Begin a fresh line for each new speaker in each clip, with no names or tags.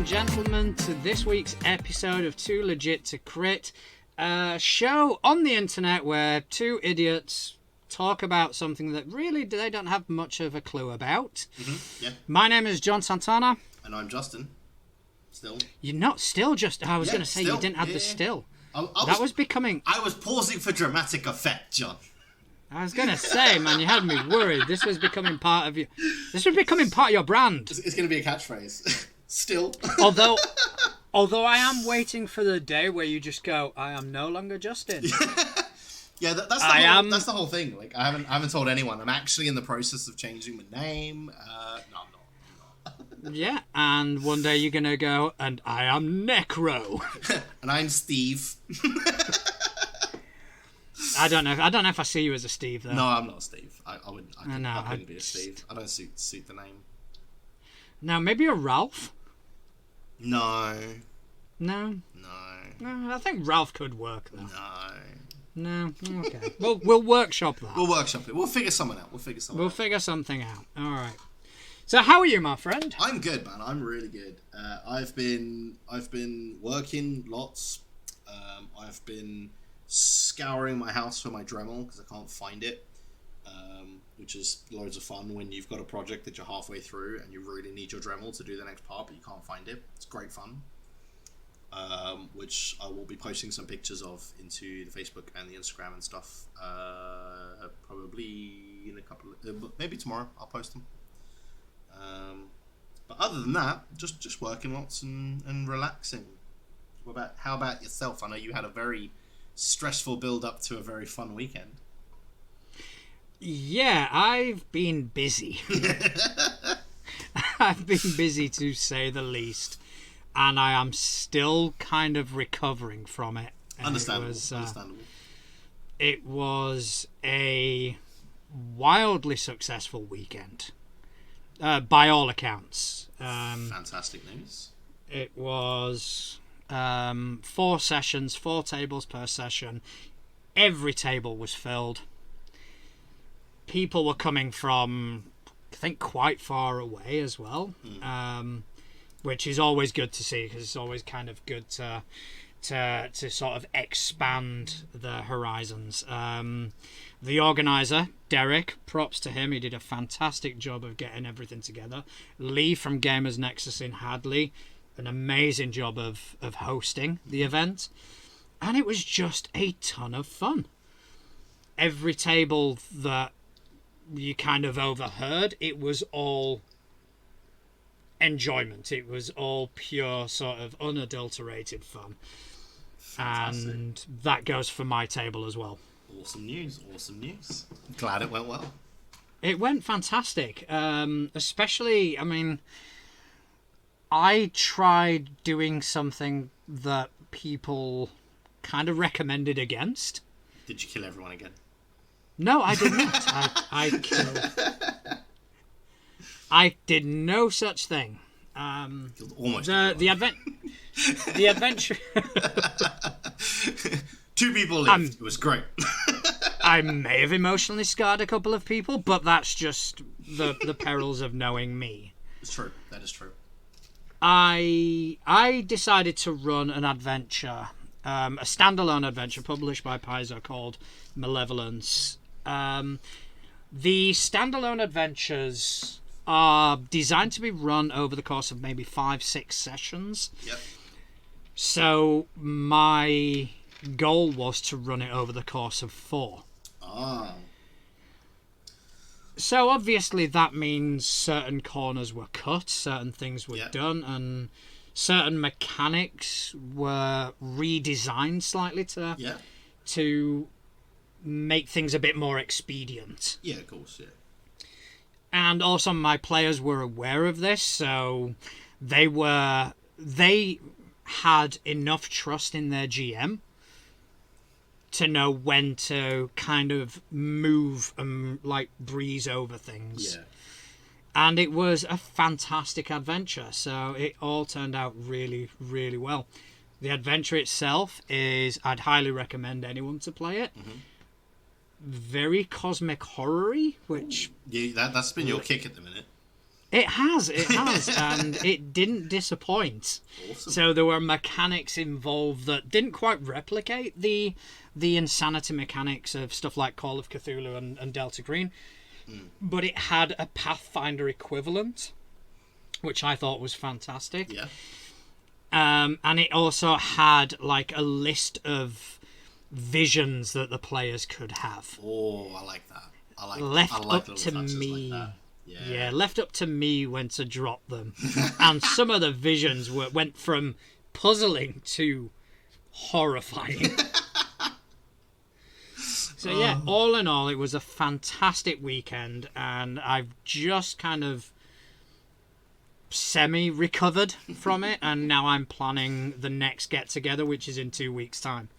gentlemen, to this week's episode of Too Legit to Crit, a show on the internet where two idiots talk about something that really they don't have much of a clue about.
Yeah.
My name is John Santana.
And I'm Justin. Still.
You're not still just... I was
Yeah,
going to say
still.
you didn't add
Yeah,
the
yeah.
still.
I
was becoming...
I was pausing for dramatic effect, John.
I was going to say, man, you had me worried. This was becoming part of you. This was becoming part of your brand.
It's going to be a catchphrase. Still.
Although I am waiting for the day where you just go, I am no longer Justin.
Yeah, that's the whole thing. Like, I haven't told anyone. I'm actually in the process of changing my name. No, I'm not.
Yeah, and one day you're going to go, and I am Necro.
And I'm Steve.
I don't know if I see you as a Steve, though.
No, I'm not Steve. I wouldn't. I couldn't be a
just...
Steve. I don't suit the name.
Now, maybe a Ralph?
No.
No?
No.
No, I think Ralph could work, though.
No.
No? Okay. We'll workshop that.
We'll workshop it. We'll figure something out.
We'll figure something out. All right. So, how are you, my friend?
I'm good, man. I'm really good. I've been working lots. I've been scouring my house for my Dremel because I can't find it, which is loads of fun when you've got a project that you're halfway through and you really need your Dremel to do the next part, but you can't find it. It's great fun. Which I will be posting some pictures of into the Facebook and the Instagram and stuff. Probably in a couple of, maybe tomorrow I'll post them. But other than that, just working lots and relaxing. How about yourself? I know you had a very stressful build up to a very fun weekend.
Yeah, I've been busy. I've been busy, to say the least, and I am still kind of recovering from it.
Understandable.
It was a wildly successful weekend, by all accounts.
Fantastic news.
It was 4 sessions, 4 tables per session. Every table was filled. People were coming from, I think, quite far away as well, which is always good to see because it's always kind of good to sort of expand the horizons. The organizer, Derek, props to him. He did a fantastic job of getting everything together. Lee from Gamers Nexus in Hadley, an amazing job of hosting the event. And it was just a ton of fun. Every table that you kind of overheard, it was all enjoyment. It was all pure sort of unadulterated fun. Fantastic. And that goes for my table as well.
Awesome news. Glad it went well.
It went fantastic. Especially, I mean, I tried doing something that people kind of recommended against.
Did you kill everyone again?
No, I did not. I killed. I did no such thing.
Killed almost
the adventure.
2 people lived. It was great.
I may have emotionally scarred a couple of people, but that's just the perils of knowing me.
It's true. That is true.
I decided to run an adventure, a standalone adventure published by Paizo called Malevolence. The standalone adventures are designed to be run over the course of maybe 5-6 sessions.
Yep.
So my goal was to run it over the course of 4.
Ah.
So obviously that means certain corners were cut, certain things were done, and certain mechanics were redesigned slightly to make things a bit more expedient.
Yeah, of course, yeah.
And also my players were aware of this, so they had enough trust in their GM to know when to kind of move and like breeze over things.
Yeah.
And it was a fantastic adventure, so it all turned out really, really well. The adventure itself I'd highly recommend anyone to play it. Mm-hmm. Very cosmic horror-y, which...
Yeah, that's been your kick at the minute.
it has, and it didn't disappoint.
Awesome.
So there were mechanics involved that didn't quite replicate the insanity mechanics of stuff like Call of Cthulhu and Delta Green, but it had a Pathfinder equivalent, which I thought was fantastic.
Yeah.
And it also had like a list of visions that the players could have.
Oh, I like that. I
Left
like
up
little
to
touches
me.
like that.
Yeah, left up to me when to drop them. And some of the visions went from puzzling to horrifying. So yeah, all in all, it was a fantastic weekend, and I've just kind of semi-recovered from it, and now I'm planning the next get-together, which is in 2 weeks' time.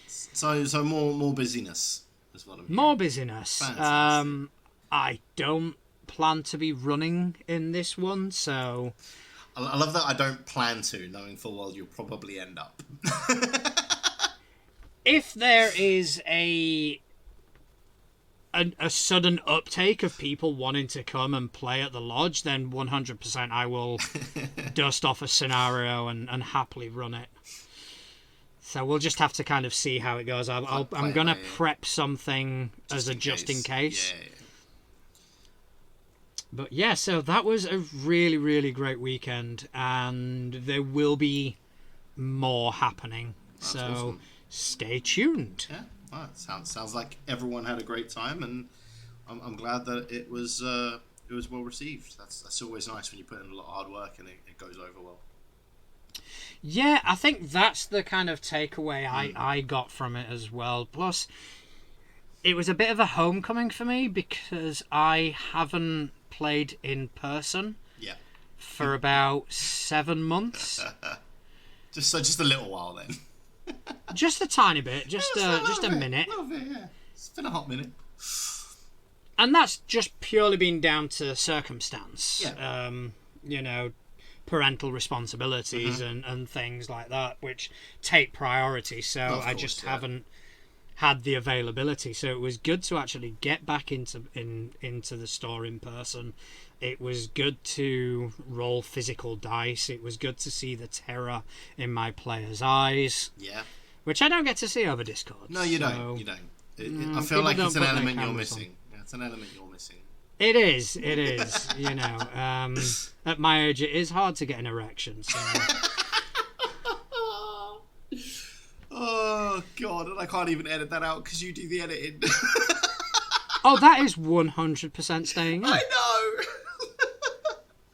So more busyness is what I'm hearing.
More busyness.
Fantastic.
I don't plan to be running in this one, so
I love that I don't plan to, knowing full well you'll probably end up.
if there is a sudden uptake of people wanting to come and play at the lodge, then 100% I will dust off a scenario and happily run it. So we'll just have to kind of see how it goes. I'm going to prep something as a just in case.
Yeah.
But yeah, so that was a really, really great weekend, and there will be more happening.
That's
so
awesome.
Stay tuned.
Yeah, well, sounds like everyone had a great time, and I'm glad that it was well received. That's always nice when you put in a lot of hard work and it goes over well.
Yeah, I think that's the kind of takeaway I got from it as well. Plus, it was a bit of a homecoming for me because I haven't played in person for about 7 months.
just a little while then.
Just a tiny bit, just a minute.
A little bit, yeah. It's been a hot minute.
And that's just purely been down to circumstance.
Yeah.
Parental responsibilities and things like that, which take priority. So I just haven't had the availability. So it was good to actually get back into the store in person. It was good to roll physical dice. It was good to see the terror in my players' eyes.
Yeah.
Which I don't get to see over Discord.
No, you don't. You don't. I feel like it's an element you're missing. Yeah, it's an element you're missing.
It is. At my age, it is hard to get an erection. So.
Oh, God, and I can't even edit that out because you do the editing.
Oh, that is 100% staying in.
I know!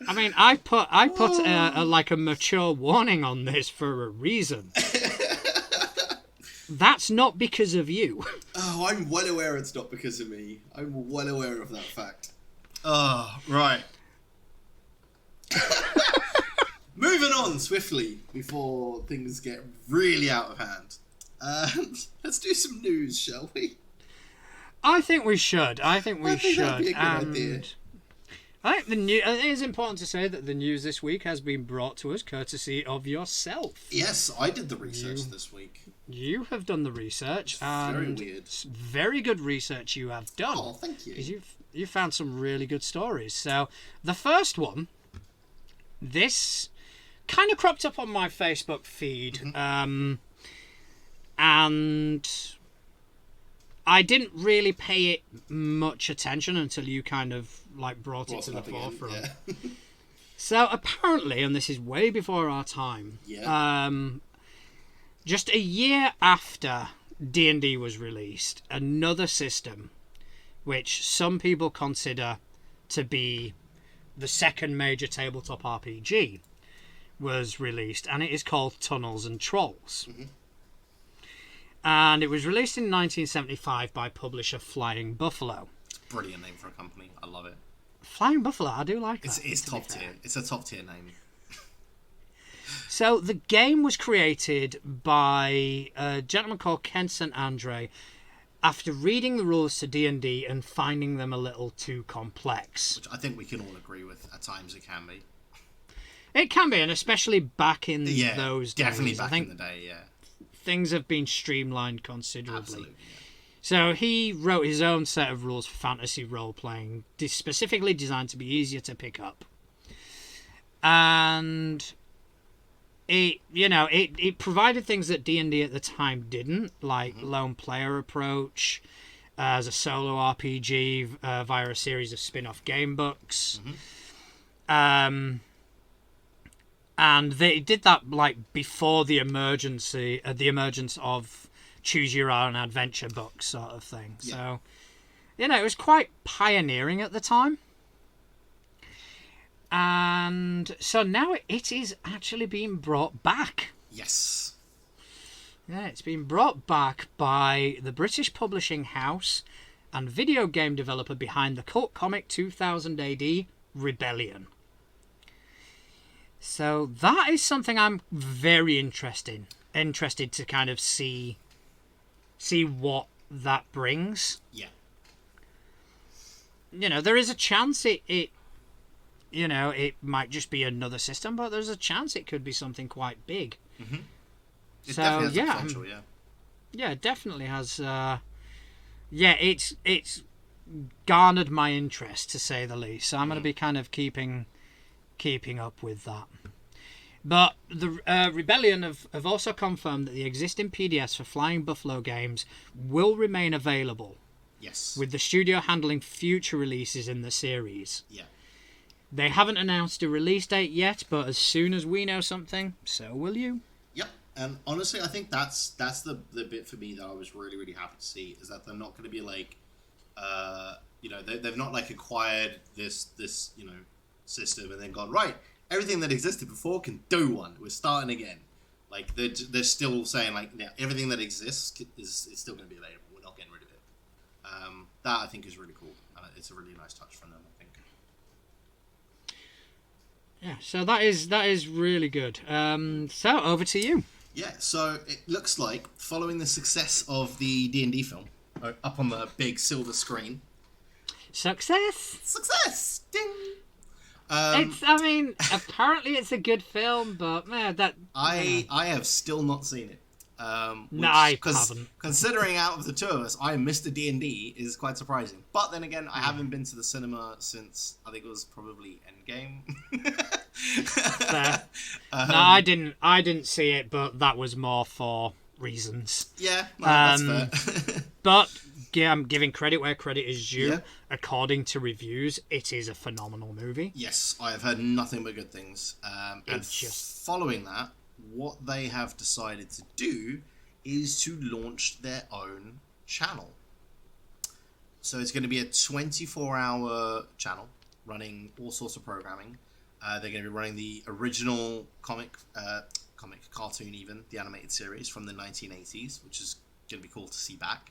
I mean, I put a mature warning on this for a reason. That's not because of you.
Oh, I'm well aware it's not because of me. I'm well aware of that fact. Oh, right. Moving on swiftly before things get really out of hand. Let's do some news, shall we?
I think we should.
I think that'd be a good idea.
I think it is important to say that the news this week has been brought to us courtesy of yourself.
Yes, I did the research this week.
You have done the research.
Very weird.
Very good research you have done.
Oh, thank you.
Because you found some really good stories. So the first one, this kind of cropped up on my Facebook feed, and I didn't really pay it much attention until you kind of brought it to the forefront. Yeah. So apparently, and this is way before our time, just a year after D&D was released, another system, which some people consider to be the second major tabletop RPG, was released, and it is called Tunnels and Trolls. And it was released in 1975 by publisher Flying Buffalo.
It's a brilliant name for a company. I love it.
Flying Buffalo, I do like that.
It's top tier. It's a top tier name.
So the game was created by a gentleman called Ken St. Andre after reading the rules to D&D and finding them a little too complex.
Which I think we can all agree with. At times it can be.
It can be, and especially back in those days.
Definitely back in the day, yeah.
Things have been streamlined considerably.
Absolutely, yeah.
So he wrote his own set of rules for fantasy role-playing, specifically designed to be easier to pick up. and it provided things that D&D at the time didn't, like lone player approach, as a solo RPG via a series of spin-off game books. And they did that like before the emergence of choose your own adventure books sort of thing. Yeah. So, it was quite pioneering at the time. And so now it is actually being brought back.
Yes.
Yeah, it's been brought back by the British publishing house and video game developer behind the cult comic 2000 AD, Rebellion. So that is something I'm very interested to kind of see what that brings.
Yeah.
There is a chance it might just be another system, but there's a chance it could be something quite big.
Mm-hmm. It
so
definitely has potential,
yeah, it definitely has. It's garnered my interest, to say the least. So I'm going to be kind of keeping up with that. But the Rebellion have also confirmed that the existing PDFs for Flying Buffalo games will remain available.
Yes.
With the studio handling future releases in the series.
Yeah.
They haven't announced a release date yet, but as soon as we know something, so will you.
Yep. And honestly, I think that's the bit for me that I was really, really happy to see, is that they're not going to be like, they've not like acquired this system and then gone, right, everything that existed before can do one. We're starting again. Like they're still saying like, yeah, everything that exists is still going to be available. We're not getting rid of it. That I think is really cool. It's a really nice touch from them, I think.
Yeah, so that is really good. So over to you.
Yeah, so it looks like following the success of the D&D film up on the big silver screen.
Success!
Ding!
Apparently it's a good film, but man,
I have still not seen it.
No, I haven't.
Considering out of the two of us, I missed D&D is quite surprising. But then again, I haven't been to the cinema since I think it was probably Endgame.
Fair. No, I didn't see it, but that was more for reasons.
Yeah, that's fair.
But yeah, I'm giving credit where credit is due.
Yeah.
According to reviews, it is a phenomenal movie.
Yes, I have heard nothing but good things. Following that, what they have decided to do is to launch their own channel. So it's going to be a 24-hour channel running all sorts of programming. They're going to be running the original comic cartoon, even the animated series from the 1980s, which is going to be cool to see back.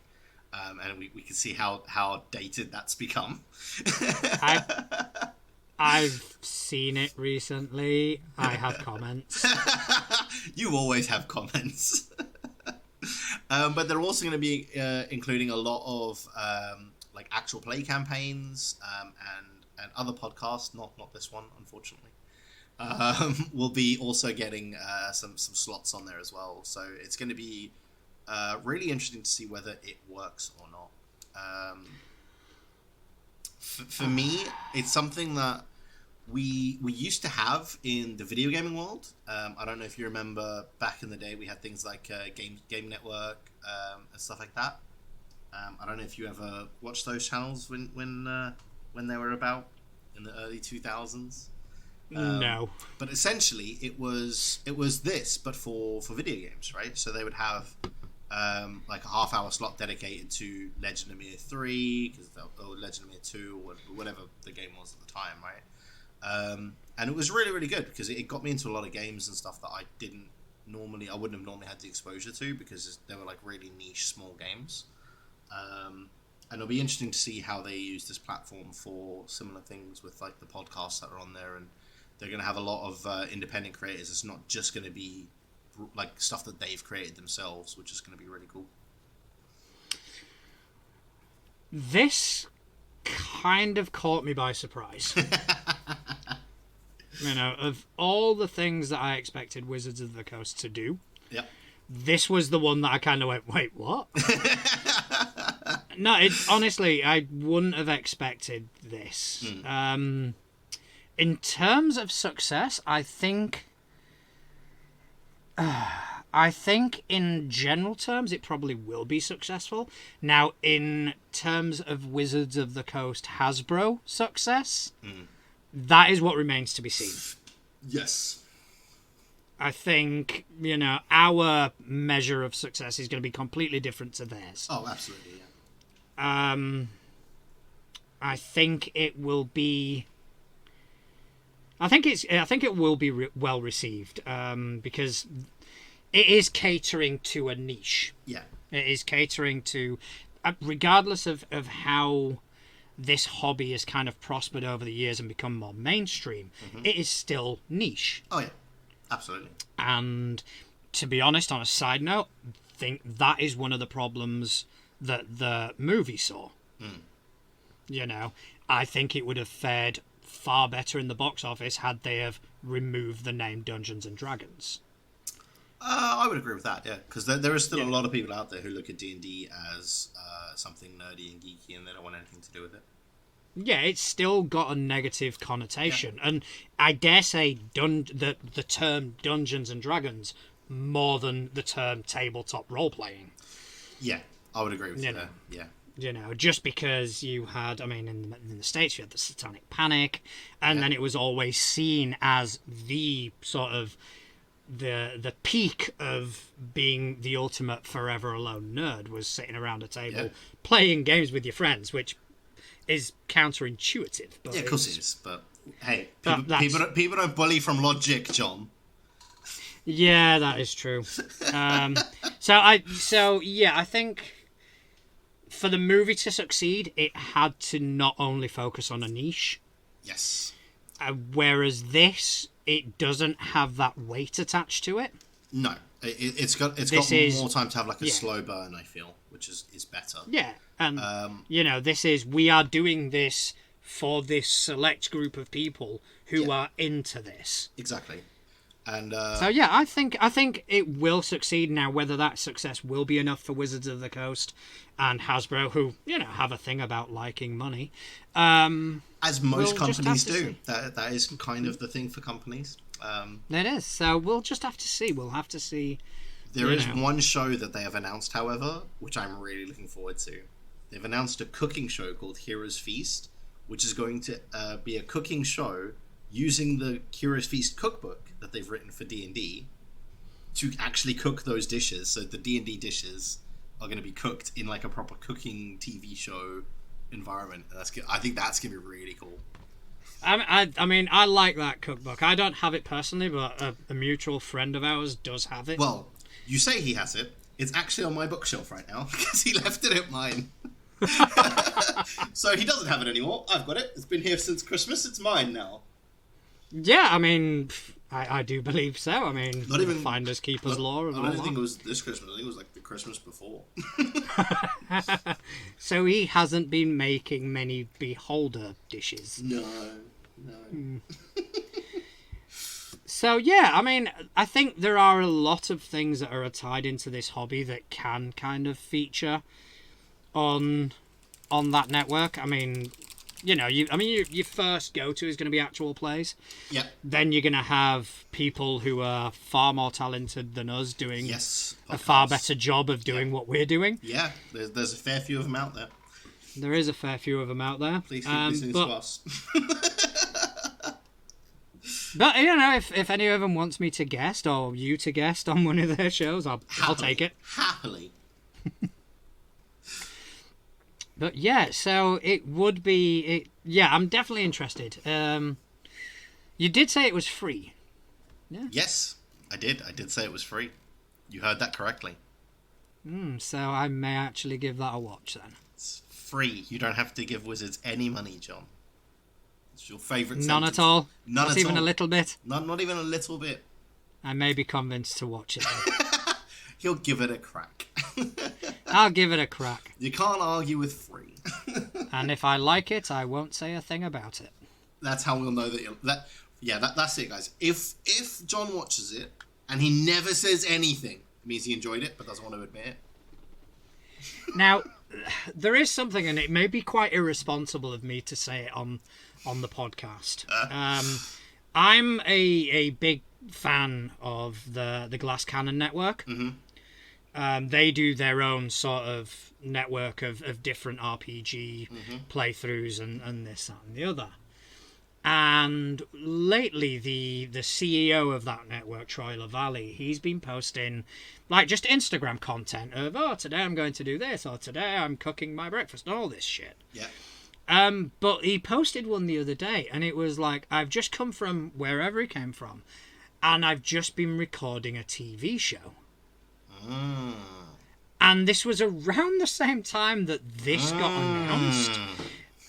And we can see how dated that's become.
I've seen it recently. I have comments.
You always have comments. But they're also going to be including a lot of like actual play campaigns and other podcasts. Not this one, unfortunately. We'll be also getting some slots on there as well. So it's going to be really interesting to see whether it works or not. For me, it's something that we used to have in the video gaming world. I don't know if you remember back in the day, we had things like Game Network and stuff like that. I don't know if you ever watched those channels when they were about in the early 2000s.
No.
But essentially, it was this, but for video games, right? So they would have like a half-hour slot dedicated to Legend of Mir 3, or Legend of Mir 2, or whatever the game was at the time, right? And it was really, really good because it got me into a lot of games and stuff that I wouldn't have normally had the exposure to because they were like really niche, small games. And it'll be interesting to see how they use this platform for similar things with like the podcasts that are on there, and they're going to have a lot of independent creators. It's not just going to be like stuff that they've created themselves, which is going to be really cool.
This kind of caught me by surprise. Of all the things that I expected Wizards of the Coast to do,
yep,
this was the one that I kind of went, wait, what? No, honestly, I wouldn't have expected this. In terms of success, I think in general terms it probably will be successful. Now, in terms of Wizards of the Coast Hasbro success, that is what remains to be seen.
Yes.
I think, our measure of success is going to be completely different to theirs.
Oh, absolutely, yeah.
I think it will be... I think it will be well received, because it is catering to a niche.
Yeah.
It is catering to, regardless of how this hobby has kind of prospered over the years and become more mainstream, it is still niche.
Oh, yeah. Absolutely.
And to be honest, on a side note, I think that is one of the problems that the movie saw. I think it would have fared far better in the box office had they have removed the name Dungeons and Dragons.
I would agree with that, yeah, because there are still a lot of people out there who look at D&D as something nerdy and geeky, and they don't want anything to do with it.
Yeah, it's still got a negative connotation, and I dare say the term Dungeons and Dragons more than the term tabletop role-playing.
Yeah, I would agree with that, yeah.
Just because you had, in the States you had the Satanic Panic, and then it was always seen as the sort of the peak of being the ultimate forever alone nerd was sitting around a table playing games with your friends, which is counterintuitive. But
of course it is. But hey, people don't bully from logic, John.
Yeah, that is true. I think for the movie to succeed, it had to not only focus on a niche.
Yes.
Whereas this, it doesn't have that weight attached to it.
No, it's got more time to have like a slow burn, I feel, which is better.
Yeah, and we are doing this for this select group of people who are into this.
Exactly. And
I think it will succeed. Now, whether that success will be enough for Wizards of the Coast and Hasbro, who have a thing about liking money,
as most companies do, that is kind of the thing for companies.
It is. So we'll just have to see. We'll have to see.
There is one show that they have announced, however, which I'm really looking forward to. They've announced a cooking show called Heroes Feast, which is going to be a cooking show using the Heroes Feast cookbook that they've written for D&D to actually cook those dishes. So the D&D dishes are going to be cooked in like a proper cooking TV show environment. I think that's going to be really cool.
I like that cookbook. I don't have it personally, but a mutual friend of ours does have it.
Well, you say he has it. It's actually on my bookshelf right now because he left it at mine. So he doesn't have it anymore. I've got it. It's been here since Christmas. It's mine now.
Yeah, I do believe so. Not even finders keepers law and all that.
I don't think it was this Christmas. I think it was like the Christmas before.
So he hasn't been making many beholder dishes.
No.
So yeah, I think there are a lot of things that are tied into this hobby that can kind of feature on that network. Your first go-to is going to be actual plays.
Yeah.
Then you're going to have people who are far more talented than us doing a far better job of doing what we're doing.
Yeah, there's a fair few of them out there.
There is a fair few of them out there.
Please keep listening to us.
But, if any of them wants me to guest or you to guest on one of their shows, I'll take it.
Happily.
But yeah, so it would be... I'm definitely interested. You did say it was free. Yeah.
Yes, I did. I did say it was free. You heard that correctly.
So I may actually give that a watch then.
It's free. You don't have to give Wizards any money, John. It's your favourite
None
sentence.
at all?
None
Not
at
even
all.
a little bit?
Not even a little bit.
I may be convinced to watch it.
He'll give it a crack.
I'll give it a crack.
You can't argue with free.
And if I like it, I won't say a thing about it.
That's how we'll know that that's it, guys. If John watches it and he never says anything, it means he enjoyed it but doesn't want to admit it.
Now, there is something, and it may be quite irresponsible of me to say it on the podcast. I'm a big fan of the Glass Cannon network. They do their own sort of network of different RPG playthroughs and this, that, and the other. And lately, the CEO of that network, Troy LaValle, he's been posting like just Instagram content of, oh, today I'm going to do this, or today I'm cooking my breakfast, and all this shit.
Yeah.
But he posted one the other day, and it was like, I've just come from wherever he came from, and I've just been recording a TV show. And this was around the same time that this got announced.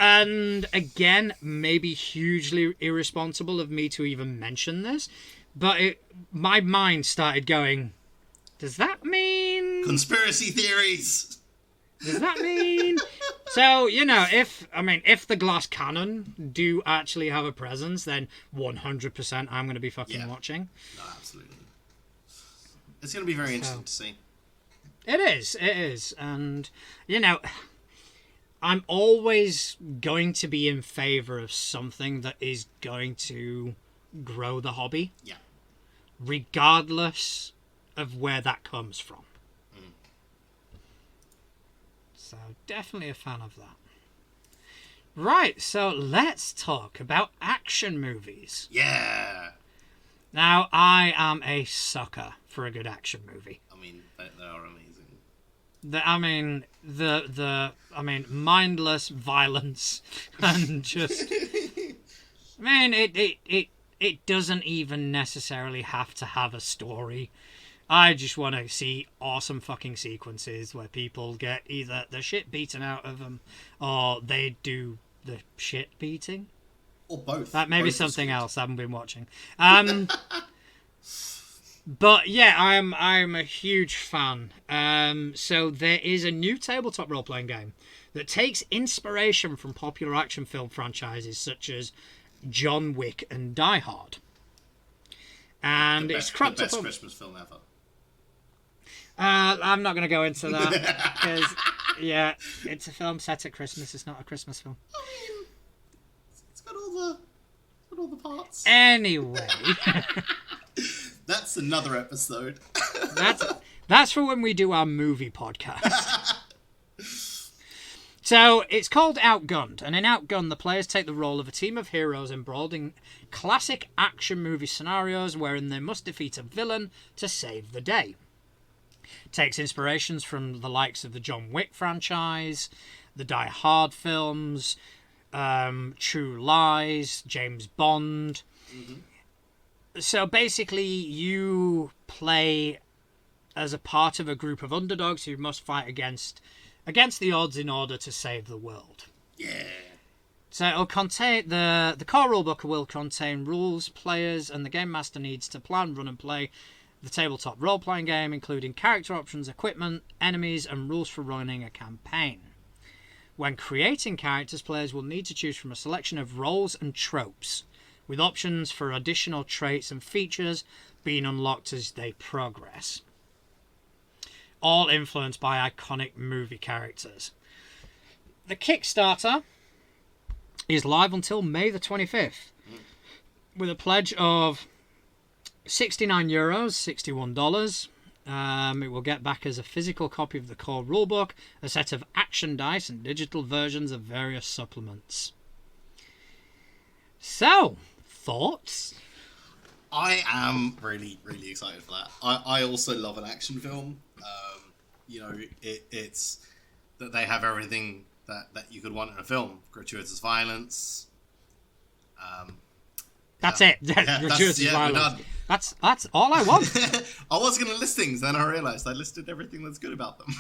And again, maybe hugely irresponsible of me to even mention this, but my mind started going, does that mean...
Conspiracy theories!
Does that mean... So, you know, if the Glass Cannon do actually have a presence, then 100% I'm going to be fucking watching.
No, absolutely. It's going to be very interesting to see.
It is. And, you know, I'm always going to be in favour of something that is going to grow the hobby.
Yeah.
Regardless of where that comes from. So, definitely a fan of that. Right, so let's talk about action movies.
Yeah!
Now, I am a sucker for a good action movie.
I mean, they are amazing.
Mindless violence and just... it doesn't even necessarily have to have a story. I just want to see awesome fucking sequences where people get either the shit beaten out of them or they do the shit beating.
Or both.
That may be something else I haven't been watching. But yeah, I'm a huge fan. So there is a new tabletop role-playing game that takes inspiration from popular action film franchises such as John Wick and Die Hard. And it's cropped
the best
up.
Christmas film ever.
I'm not going to go into that because, yeah, it's a film set at Christmas. It's not a Christmas film.
I mean, it's got all the parts.
Anyway,
that's another episode.
that's for when we do our movie podcast. So it's called Outgunned, and in Outgunned, the players take the role of a team of heroes embroiled in classic action movie scenarios wherein they must defeat a villain to save the day. It takes inspirations from the likes of the John Wick franchise, the Die Hard films, True Lies, James Bond. So basically, you play as a part of a group of underdogs who must fight against the odds in order to save the world.
Yeah.
So it'll contain the core rulebook will contain rules players and the game master needs to plan, run, and play the tabletop role-playing game, including character options, equipment, enemies, and rules for running a campaign. When creating characters, players will need to choose from a selection of roles and tropes, with options for additional traits and features being unlocked as they progress. All influenced by iconic movie characters. The Kickstarter is live until May the 25th, with a pledge of €69, $61. It will get back as a physical copy of the core rulebook, a set of action dice, and digital versions of various supplements. So, thoughts?
I am really, really excited for that. I also love an action film. It's that they have everything that you could want in a film. Gratuitous violence.
That's it. Gratuitous violence. That's all I want.
I was going to list things, then I realised I listed everything that's good about them.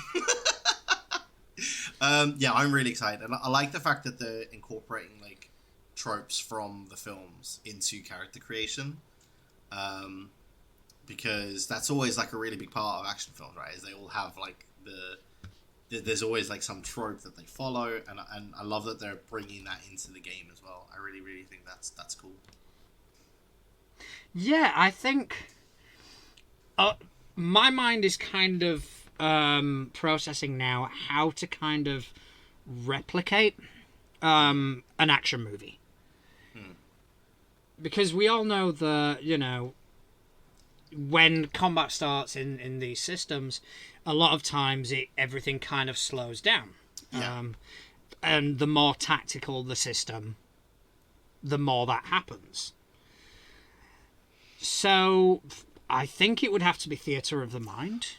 I'm really excited. And I like the fact that they're incorporating like tropes from the films into character creation. Because that's always like a really big part of action films, right? Is they all have like there's always like some trope that they follow, and I love that they're bringing that into the game as well. I really, really think that's cool.
Yeah, I think my mind is kind of processing now how to kind of replicate an action movie. Because we all know that, when combat starts in these systems, a lot of times everything kind of slows down.
Yeah.
And the more tactical the system, the more that happens. So I think it would have to be theatre of the mind.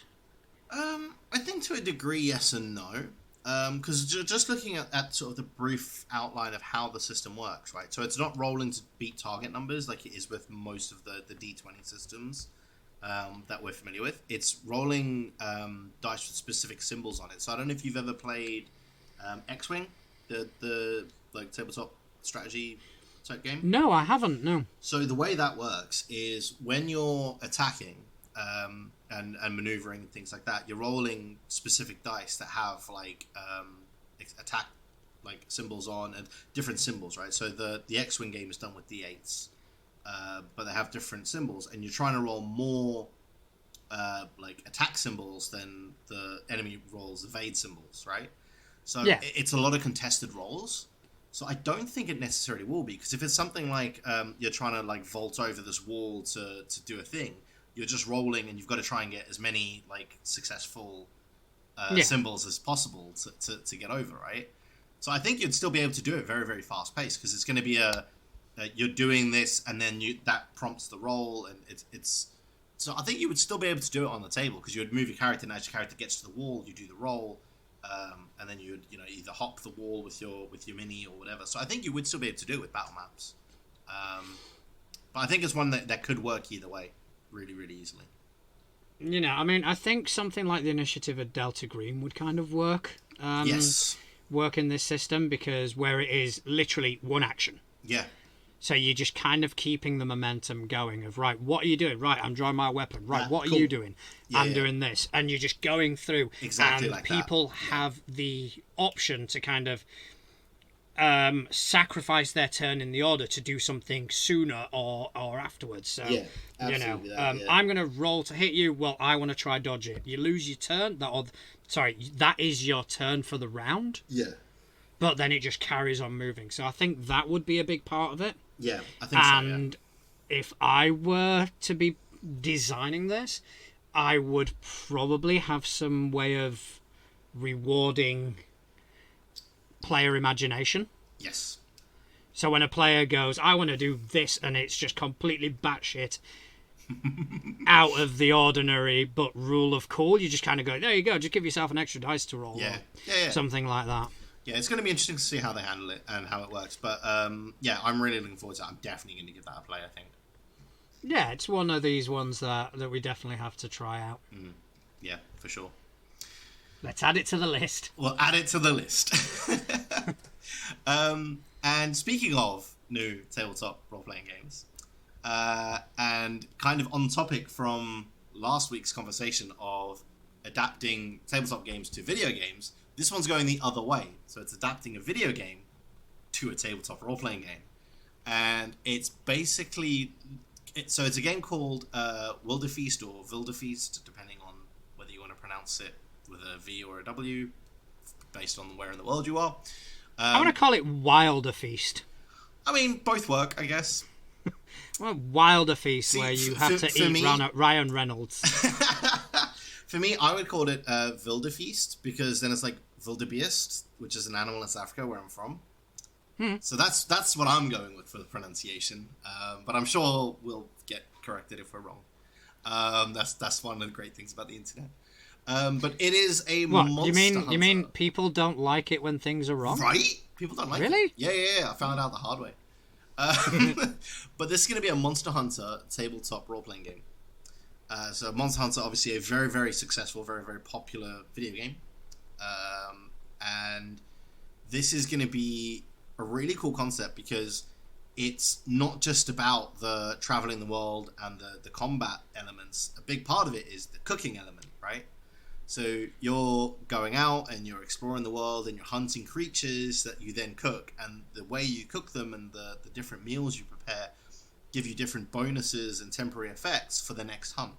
I think to a degree, yes and no. Because just looking at sort of the brief outline of how the system works, right? So it's not rolling to beat target numbers like it is with most of the D20 systems that we're familiar with. It's rolling dice with specific symbols on it. So I don't know if you've ever played X-Wing, the like tabletop strategy type game.
No, I haven't. No.
So the way that works is when you're attacking and maneuvering and things like that, you're rolling specific dice that have like attack like symbols on and different symbols, right? So the X-Wing game is done with D8s, but they have different symbols, and you're trying to roll more like attack symbols than the enemy rolls evade symbols, right? So
yeah.
It's a lot of contested rolls. So I don't think it necessarily will be, because if it's something like you're trying to like vault over this wall to do a thing, you're just rolling and you've got to try and get as many like successful symbols as possible to get over, right? So I think you'd still be able to do it very, very fast paced, because it's going to be you're doing this and then that prompts the roll, and it's so I think you would still be able to do it on the table, because you would move your character, and as your character gets to the wall, you do the roll. And then you would, either hop the wall with your mini or whatever. So I think you would still be able to do it with battle maps. But I think it's one that could work either way, really, really easily.
I think something like the initiative at Delta Green would kind of work.
Yes.
Work in this system, because where it is literally one action.
Yeah.
So you're just kind of keeping the momentum going of, right, what are you doing? Right, I'm drawing my weapon. Right, what are you doing? I'm doing this. And you're just going through.
Exactly
and
like
people
that.
have the option to kind of sacrifice their turn in the order to do something sooner or afterwards. So,
absolutely
I'm going to roll to hit you. Well, I want to try dodge it. You lose your turn. That is your turn for the round.
Yeah.
But then it just carries on moving. So I think that would be a big part of it.
Yeah, I think so.
And if I were to be designing this, I would probably have some way of rewarding player imagination.
Yes.
So when a player goes, I want to do this, and it's just completely batshit out of the ordinary, but rule of cool, you just kind of go, there you go, just give yourself an extra dice to roll.
Yeah.
Something like that.
Yeah, it's going to be interesting to see how they handle it and how it works. But I'm really looking forward to it. I'm definitely going to give that a play, I think.
Yeah, it's one of these ones that we definitely have to try out.
Yeah, for sure.
Let's add it to the list.
We'll add it to the list. And speaking of new tabletop role-playing games, and kind of on topic from last week's conversation of adapting tabletop games to video games, this one's going the other way. So it's adapting a video game to a tabletop role-playing game. And it's basically... it's a game called Wilderfeast or Wilderfeast, depending on whether you want to pronounce it with a V or a W, based on where in the world you are.
I want to call it Wilder Feast.
I mean, both work, I guess.
Well, Wilder Feast, where you have to eat Ryan Reynolds.
For me, I would call it Wilderfeast, because then it's like Wildebeest, which is an animal in South Africa, where I'm from. So that's what I'm going with for the pronunciation. But I'm sure we'll get corrected if we're wrong. That's one of the great things about the internet. But it is a monster hunter.
You mean people don't like it when things are wrong?
Right? People don't like it.
Really?
Yeah. I found out the hard way. But this is going to be a Monster Hunter tabletop role-playing game. So Monster Hunter, obviously a very, very successful, very, very popular video game. And this is going to be a really cool concept, because it's not just about the traveling the world and the combat elements. A big part of it is the cooking element, right? So you're going out and you're exploring the world and you're hunting creatures that you then cook, and the way you cook them and the different meals you prepare give you different bonuses and temporary effects for the next hunt.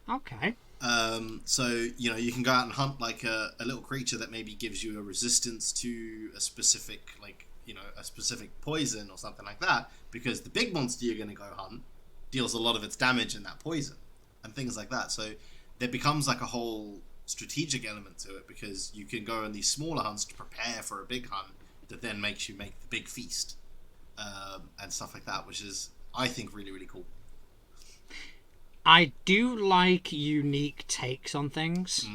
Okay.
So you can go out and hunt like a little creature that maybe gives you a resistance to a specific a specific poison or something like that, because the big monster you're going to go hunt deals a lot of its damage in that poison and things like that. So there becomes like a whole strategic element to it, because you can go on these smaller hunts to prepare for a big hunt that then makes you make the big feast, and stuff like that, which is, I think, really, really cool.
I do like unique takes on things.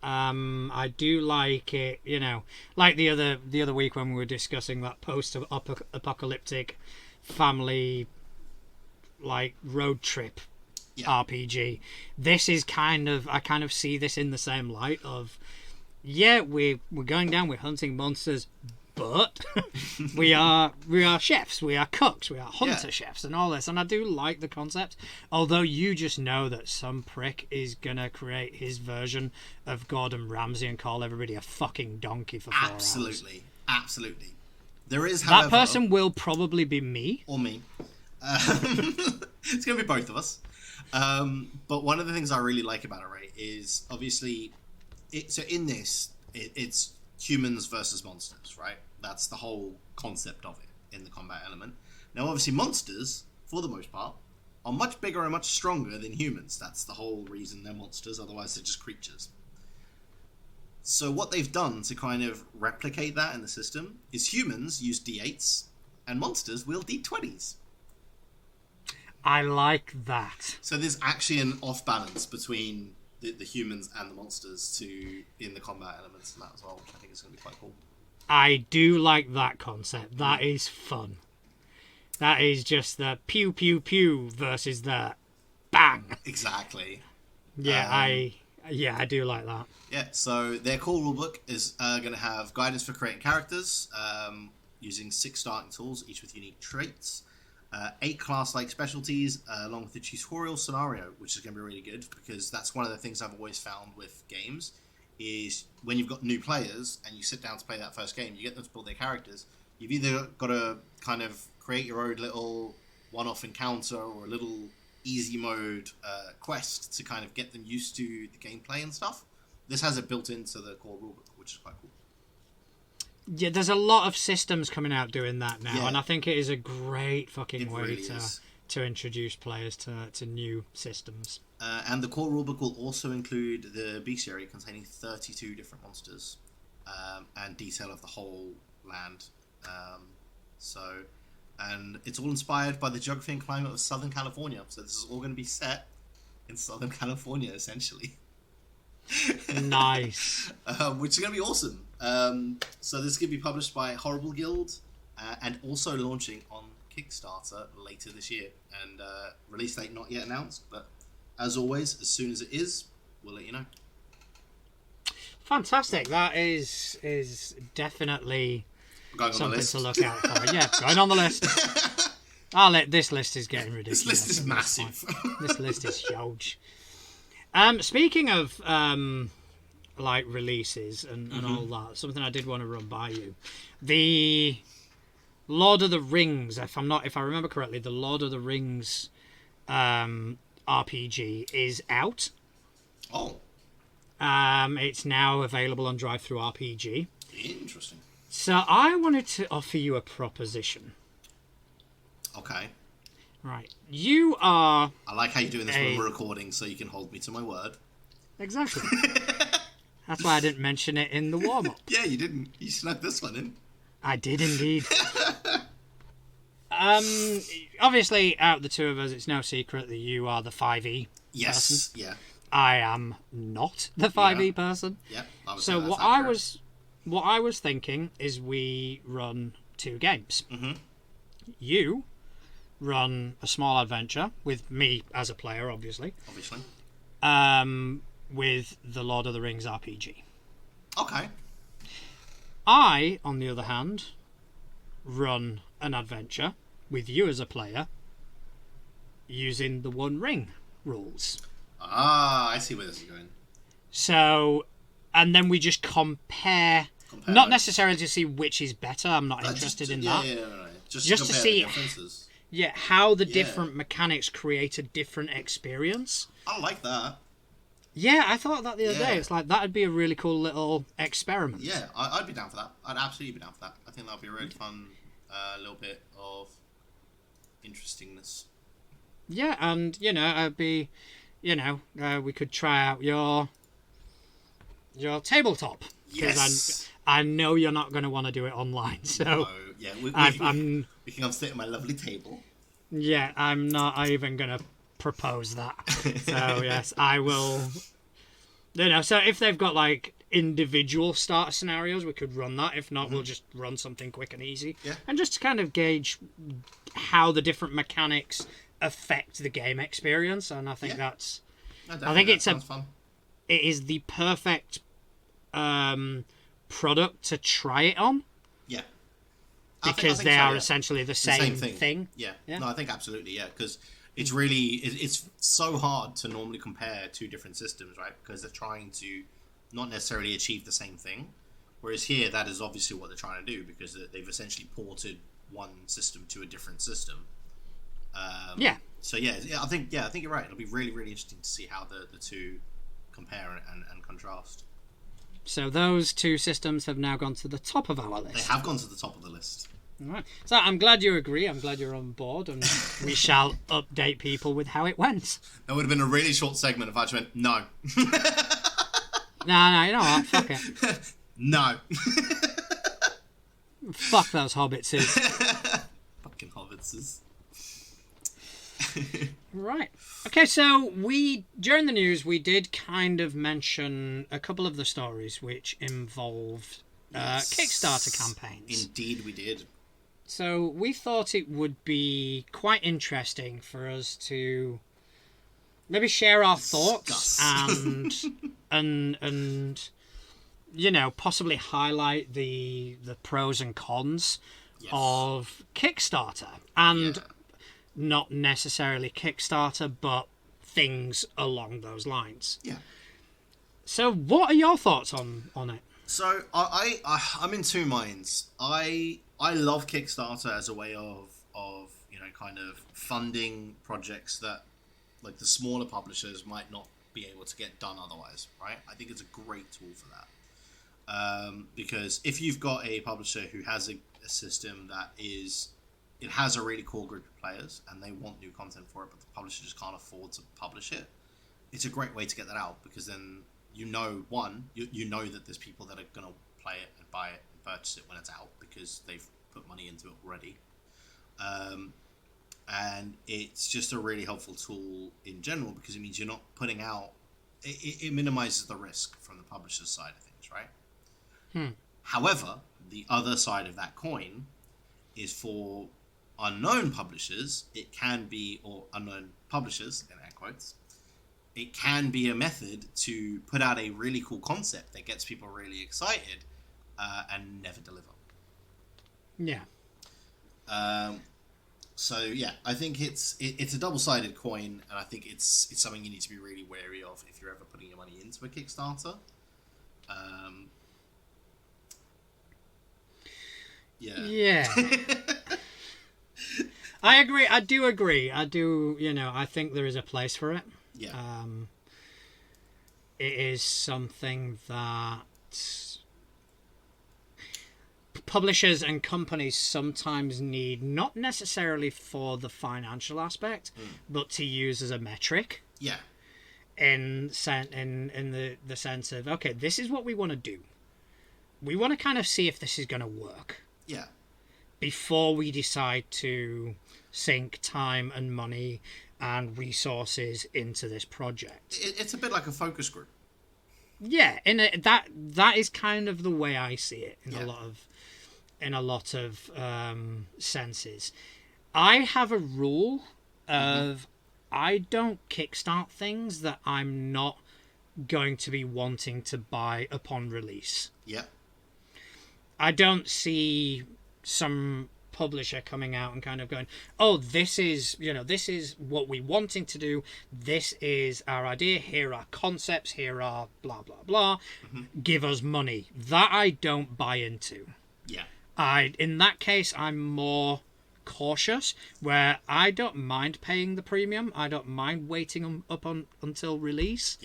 I do like it, like the other week when we were discussing that post-apocalyptic family like road trip RPG. This is I kind of see this in the same light of, we're going down, we're hunting monsters, but we are chefs, we are cooks, we are hunter chefs and all this, and I do like the concept, although you just know that some prick is gonna create his version of Gordon Ramsay and call everybody a fucking donkey for 4 hours.
Absolutely. There is, however,
that person will probably be me.
Or me. It's gonna be both of us. But one of the things I really like about it, right, is obviously in this it's humans versus monsters, right? That's the whole concept of it in the combat element. Now, obviously, monsters, for the most part, are much bigger and much stronger than humans. That's the whole reason they're monsters, otherwise they're just creatures. So what they've done to kind of replicate that in the system is humans use d8s and monsters wield d20s.
I like that.
So there's actually an off-balance between the humans and the monsters in the combat elements and that as well, which I think is going to be quite cool.
I do like that concept. That is fun. That is just the pew pew pew versus the bang.
Exactly.
Yeah, I do like that.
Yeah, so their core rulebook is going to have guidance for creating characters, using 6 starting tools, each with unique traits. 8 class-like specialties, along with the tutorial scenario, which is going to be really good, because that's one of the things I've always found with games, is when you've got new players and you sit down to play that first game, you get them to build their characters, you've either got to kind of create your own little one-off encounter or a little easy mode quest to kind of get them used to the gameplay and stuff. This has it built into the core rulebook, which is quite cool.
Yeah, there's a lot of systems coming out doing that now, and I think it is a great fucking way to introduce players to new systems.
And the core rulebook will also include the bestiary containing 32 different monsters, and detail of the whole land. And it's all inspired by the geography and climate of Southern California. So this is all going to be set in Southern California, essentially.
Nice.
Which is going to be awesome. So this is going to be published by Horrible Guild, and also launching on Kickstarter later this year. And release date not yet announced, but as always, as soon as it is, we'll let you know.
Fantastic. That is definitely
Going
something
on the list
to look out for. Yeah, going on the list. This list is getting ridiculous.
This list is massive.
This list is huge. Speaking of like releases and all that, something I did want to run by you. The Lord of the Rings, if I remember correctly, the Lord of the Rings RPG is out.
Oh.
It's now available on DriveThru RPG.
Interesting.
So I wanted to offer you a proposition.
Okay.
Right. You are...
I like how you're doing this when we're recording, so you can hold me to my word.
Exactly. That's why I didn't mention it in the warm-up.
Yeah, you didn't. You snuck this one in.
I did indeed. Obviously, out of the two of us, it's no secret that you are the 5e person.
Yeah.
I am not the 5e person.
Yeah.
So what I was thinking is we run 2 games.
Mm-hmm.
You run a small adventure with me as a player, obviously. With the Lord of the Rings RPG.
Okay.
I, on the other hand, run an adventure with you as a player using the One Ring rules.
Ah, I see where this is going.
So, and then we just compare not necessarily to see which is better. I'm not interested in that.
Yeah. Just
to see
differences.
how the different mechanics create a different experience.
I like that.
Yeah, I thought that the other day.
Yeah.
It's like, that'd be a really cool little experiment.
Yeah, I'd be down for that. I'd absolutely be down for that. I think that'd be a really fun little bit of interestingness.
Yeah, and, it'd be, we could try out your tabletop.
Yes.
I know you're not going to want to do it online, so...
Oh, yeah, we can come sit at my lovely table.
Yeah, I'm not even going to propose that. So, yes, I will... so if they've got, like, individual starter scenarios, we could run that. If not, we'll just run something quick and easy.
Yeah.
And just to kind of gauge how the different mechanics affect the game experience, and I think that's... I think it's
fun.
It is the perfect product to try it on.
Yeah.
Because they are essentially the same thing.
Yeah. No, I think absolutely, yeah. Because it's really... It's so hard to normally compare two different systems, right? Because they're trying to not necessarily achieve the same thing. Whereas here, that is obviously what they're trying to do, because they've essentially ported one system to a different system.
Yeah.
So I think you're right. It'll be really, really interesting to see how the two compare and contrast.
So those two systems have now gone to the top of our list.
They have gone to the top of the list.
All right. So I'm glad you agree. I'm glad you're on board, and we shall update people with how it went.
That would have been a really short segment if I just went, no.
No, you know what? Fuck it.
No.
Fuck those hobbitses.
Fucking hobbitses.
Right. Okay, so during the news, we did kind of mention a couple of the stories which involved Kickstarter campaigns.
Indeed we did.
So we thought it would be quite interesting for us to maybe share our thoughts and possibly highlight the pros and cons of Kickstarter. And not necessarily Kickstarter, but things along those lines.
Yeah.
So what are your thoughts on it?
So I'm in two minds. I love Kickstarter as a way of kind of funding projects that like the smaller publishers might not be able to get done otherwise, right? I think it's a great tool for that. Because if you've got a publisher who has a system that it has a really cool group of players and they want new content for it, but the publisher just can't afford to publish it, it's a great way to get that out, because then you know that there's people that are going to play it and buy it and purchase it when it's out because they've put money into it already. And it's just a really helpful tool in general, because it means you're not putting out... It minimizes the risk from the publisher's side of things, right? However, the other side of that coin is for unknown publishers, or unknown publishers, in air quotes, it can be a method to put out a really cool concept that gets people really excited and never deliver.
Yeah.
So yeah, I think it's a double-sided coin, and I think it's something you need to be really wary of if you're ever putting your money into a Kickstarter.
Yeah. I agree. I do agree. I think there is a place for it.
Yeah.
It is something that publishers and companies sometimes need, not necessarily for the financial aspect, but to use as a metric.
Yeah.
In the sense of, okay, this is what we want to do. We want to kind of see if this is going to work.
Yeah.
Before we decide to sink time and money and resources into this project.
It's a bit like a focus group.
Yeah, that is kind of the way I see it in a lot of senses. I have a rule of I don't kickstart things that I'm not going to be wanting to buy upon release.
Yeah.
I don't see some publisher coming out and kind of going, oh, this is what we're wanting to do. This is our idea. Here are concepts. Here are blah, blah, blah. Give us money. That I don't buy into.
Yeah.
In that case, I'm more cautious, where I don't mind paying the premium. I don't mind waiting until release,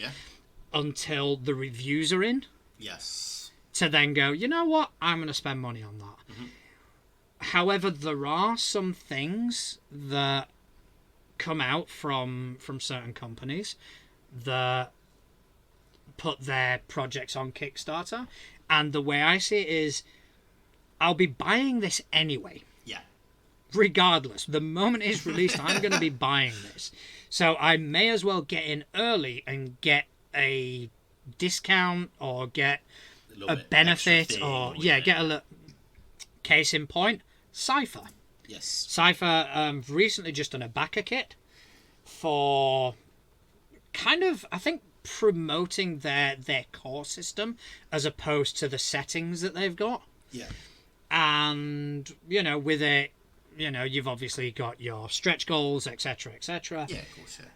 until the reviews are in.
Yes.
To then go, you know what? I'm going to spend money on that. Mm-hmm. However, there are some things that come out from certain companies that put their projects on Kickstarter, and the way I see it is, I'll be buying this anyway.
Yeah.
Regardless, the moment it's released, I'm going to be buying this. So I may as well get in early and get a discount or get a benefit or get a little... Case in point, Cypher.
Yes.
Cypher recently just done a backer kit for kind of, I think, promoting their core system as opposed to the settings that they've got.
Yeah.
And, with it, you've obviously got your stretch goals, etc., etc.
Yeah, of course, yeah.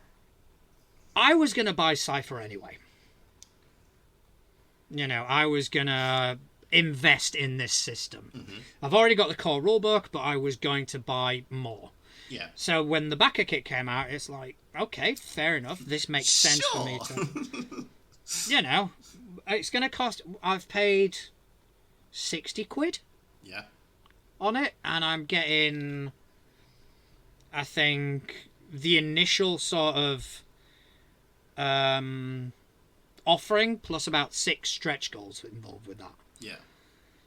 I was going to buy Cypher anyway. I was going to invest in this system. Mm-hmm. I've already got the core rulebook, but I was going to buy more.
Yeah.
So when the backer kit came out, it's like, okay, fair enough. This makes sense for me to... it's going to cost... I've paid 60 quid.
Yeah.
On it, and I'm getting, I think, the initial sort of offering plus about 6 stretch goals involved with that.
Yeah.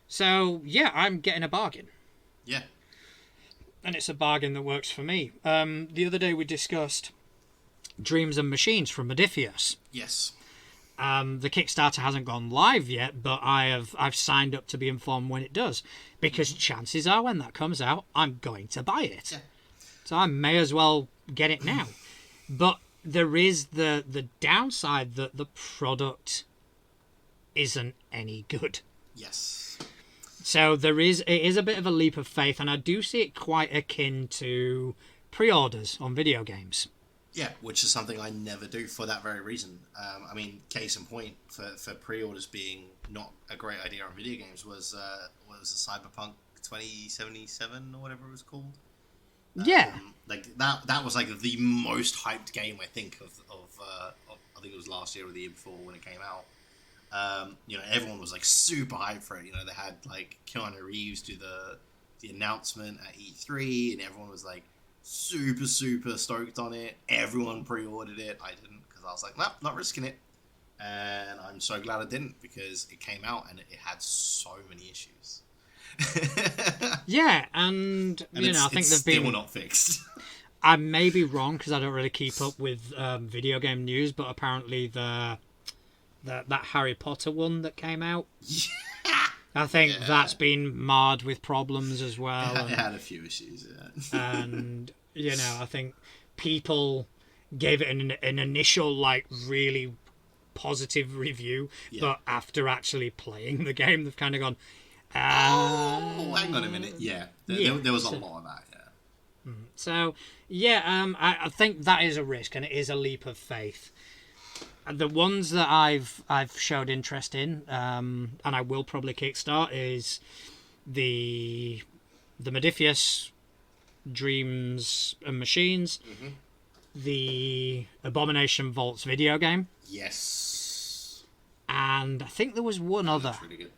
So, yeah, I'm getting a bargain.
Yeah.
And it's a bargain that works for me. The other day we discussed Dreams and Machines from Modiphius.
Yes.
The Kickstarter hasn't gone live yet, but I've signed up to be informed when it does, because chances are when that comes out, I'm going to buy it. Yeah. So I may as well get it now. But there is the downside that the product isn't any good.
Yes.
So it is a bit of a leap of faith, and I do see it quite akin to pre-orders on video games.
Yeah, which is something I never do for that very reason. Case in point, for pre-orders being not a great idea on video games was Cyberpunk 2077 or whatever it was called.
Yeah.
That was like the most hyped game I think of I think it was last year or the year before when it came out. Everyone was like super hyped for it. They had like Keanu Reeves do the announcement at E3, and everyone was like super, super stoked on it. Everyone pre-ordered it. I didn't, because I was like, nope, not risking it. And I'm so glad I didn't, because it came out and it had so many issues.
Yeah, and I think they've been
still not fixed.
I may be wrong because I don't really keep up with video game news, but apparently that Harry Potter one that came out, I think that's been marred with problems as well.
It had a few issues, yeah.
And, I think people gave it an initial, like, really positive review, but after actually playing the game, they've kind of gone,
hang on a minute. Yeah, there was a lot of that, yeah.
So, I think that is a risk, and it is a leap of faith. The ones that I've showed interest in, and I will probably kickstart, is the Modiphius Dreams and Machines, the Abomination Vaults video game.
Yes.
And I think there was one other.
That's really good.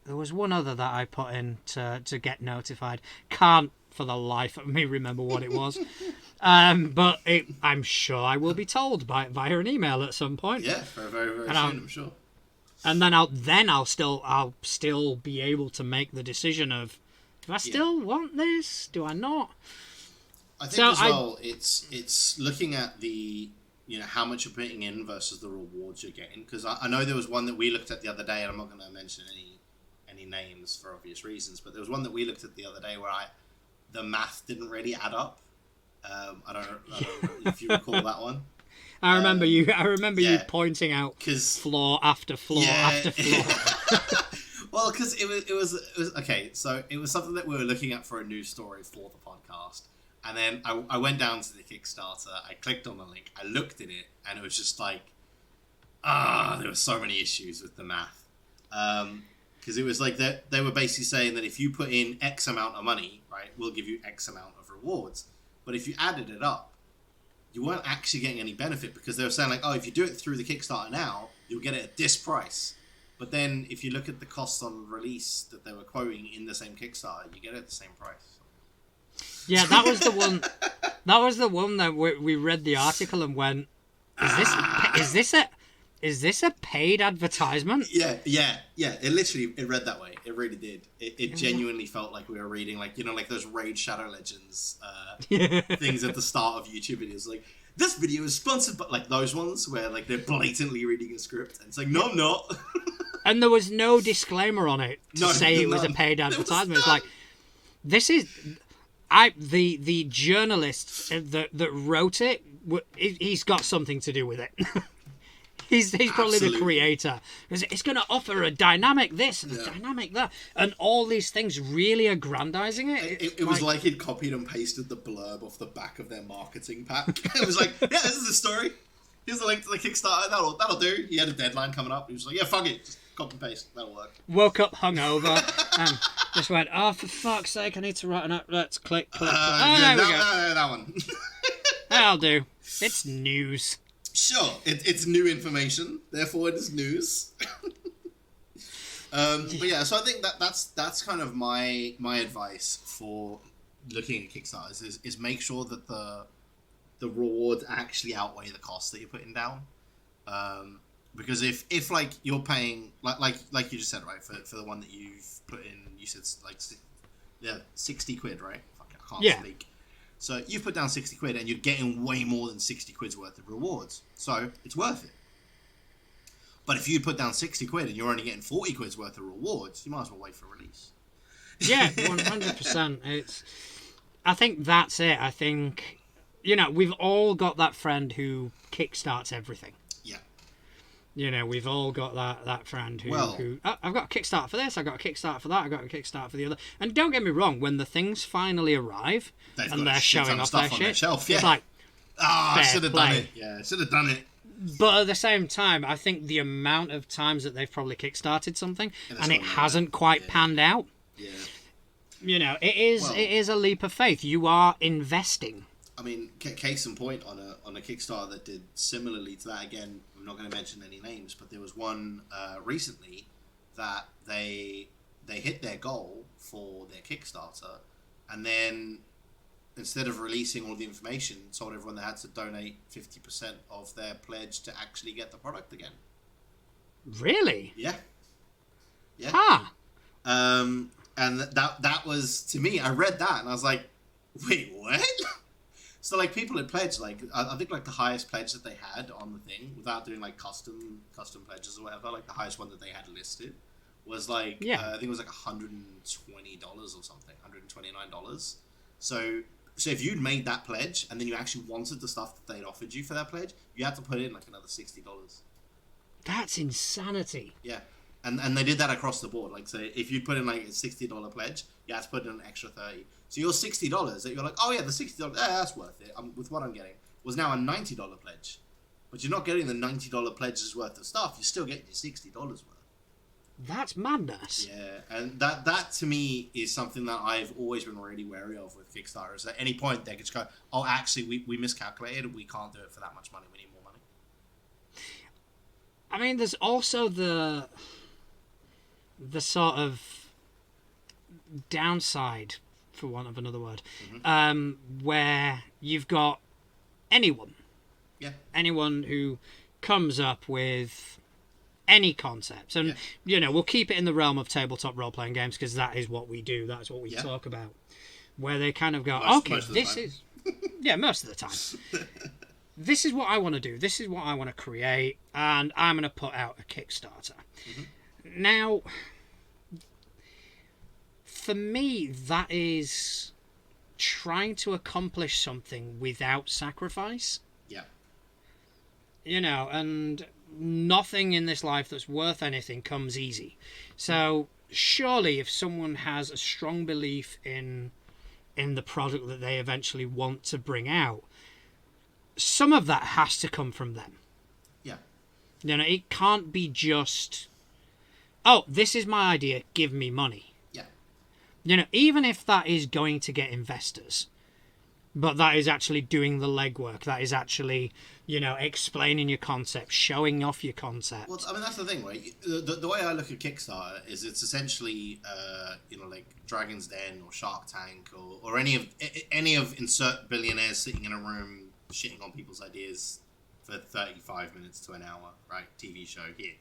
There was one other that I put in to get notified. Can't for the life of me remember what it was. But I'm sure I will be told via an email at some point.
Yeah, very, very, very soon, I'm sure.
And then I'll still be able to make the decision of, do I still want this? Do I not?
I think it's looking at the how much you're putting in versus the rewards you're getting. Because I know there was one that we looked at the other day, and I'm not going to mention any names for obvious reasons, but there was one that we looked at the other day where the math didn't really add up. I don't know if you recall that one.
I remember you pointing out flaw after flaw after flaw.
Well, because it was okay. So it was something that we were looking at for a news story for the podcast, and then I went down to the Kickstarter. I clicked on the link. I looked at it, and it was just like, there were so many issues with the math. Because it was like they were basically saying that if you put in X amount of money, right, we'll give you X amount of rewards. But if you added it up, you weren't actually getting any benefit, because they were saying like, oh, if you do it through the Kickstarter now, you'll get it at this price. But then if you look at the cost on release that they were quoting in the same Kickstarter, you get it at the same price.
Yeah, that was the one. That was the one that we read the article and went, is this a paid advertisement?
Yeah. It read that way. It really did. It genuinely felt like we were reading, like, you know, like those Raid Shadow Legends things at the start of YouTube videos. Like, this video is sponsored by, like, those ones where, like, they're blatantly reading a script. And it's like, no, I'm not.
And there was no disclaimer on it to say it was a paid advertisement. It's like, this is... the journalist that wrote it, he's got something to do with it. He's probably the creator. It's going to offer a dynamic this and a dynamic that, and all these things really aggrandizing it.
It was like he'd copied and pasted the blurb off the back of their marketing pack. It was like, yeah, this is the story. Here's the link to the Kickstarter. That'll do. He had a deadline coming up. He was like, yeah, fuck it. Just copy and paste. That'll work.
Woke up hungover and just went, oh, for fuck's sake, I need to write an up. Let's click. Oh, there we go.
That one.
That'll do. It's news.
Sure, it's new information, therefore it is news. But yeah, so I think that's kind of my advice for looking at Kickstarters is make sure that the rewards actually outweigh the costs that you're putting down. Because if like you're paying like you just said, right, for the one that you've put in, you said like 60 quid, right? Fuck, I can't speak. So you've put down 60 quid and you're getting way more than 60 quid's worth of rewards. So it's worth it. But if you put down 60 quid and you're only getting 40 quid's worth of rewards, you might as well wait for release.
Yeah, 100%. I think that's it. I think, you know, we've all got that friend who kickstarts everything.
Yeah.
You know, we've all got that friend who oh, I've got a Kickstarter for this, I've got a Kickstarter for that, I've got a Kickstarter for the other. And don't get me wrong, when the things finally arrive and they're showing off their shit,
shelf,
it's like,
I should have done it. Yeah, I should have done it.
But at the same time, I think the amount of times that they've probably kickstarted something and it hasn't quite panned out, you know, it is a leap of faith. You are investing.
I mean, case in point, on a Kickstarter that did similarly to that, again, I'm not going to mention any names, but there was one recently that they hit their goal for their Kickstarter, and then instead of releasing all the information, told everyone they had to donate 50% of their pledge to actually get the product again.
Really?
Yeah.
Ah.
And that was, to me, I read that and I was like, wait, what? So, like, people had pledged, like, I think, like, the highest pledge that they had on the thing, without doing, like, custom pledges or whatever, like, the highest one that they had listed was, like, I think it was, like, $120 or something, $129. So if you'd made that pledge, and then you actually wanted the stuff that they'd offered you for that pledge, you had to put in, like, another $60.
That's insanity.
Yeah. And they did that across the board. Like, so if you put in, like, a $60 pledge, you had to put in an extra $30. So your $60 that you're like, oh yeah, the $60, that's worth it. With what I'm getting, was now a $90 pledge. But you're not getting the $90 pledge's worth of stuff. You're still getting your $60 worth.
That's madness.
Yeah, and that to me is something that I've always been really wary of with Kickstarters. At any point, they could just go, oh, actually, we miscalculated. We can't do it for that much money. We need more money.
I mean, there's also the sort of downside, for want of another word, where you've got anyone who comes up with any concept, and you know, we'll keep it in the realm of tabletop role-playing games because that is what we do, that's what we talk about, where they kind of go, most of the time this is what I want to do, this is what I want to create, and I'm going to put out a Kickstarter. Now, for me, that is trying to accomplish something without sacrifice.
Yeah.
You know, and nothing in this life that's worth anything comes easy. So surely if someone has a strong belief in the product that they eventually want to bring out, some of that has to come from them.
Yeah.
You know, it can't be just oh, this is my idea, give me money.
Yeah.
You know, even if that is going to get investors, but that is actually doing the legwork, that is actually, you know, explaining your concept, showing off your concept.
Well, I mean, that's the thing, right? The way I look at Kickstarter is it's essentially, you know, like Dragon's Den or Shark Tank or any of insert billionaires sitting in a room shitting on people's ideas for 35 minutes to an hour, right? TV show here.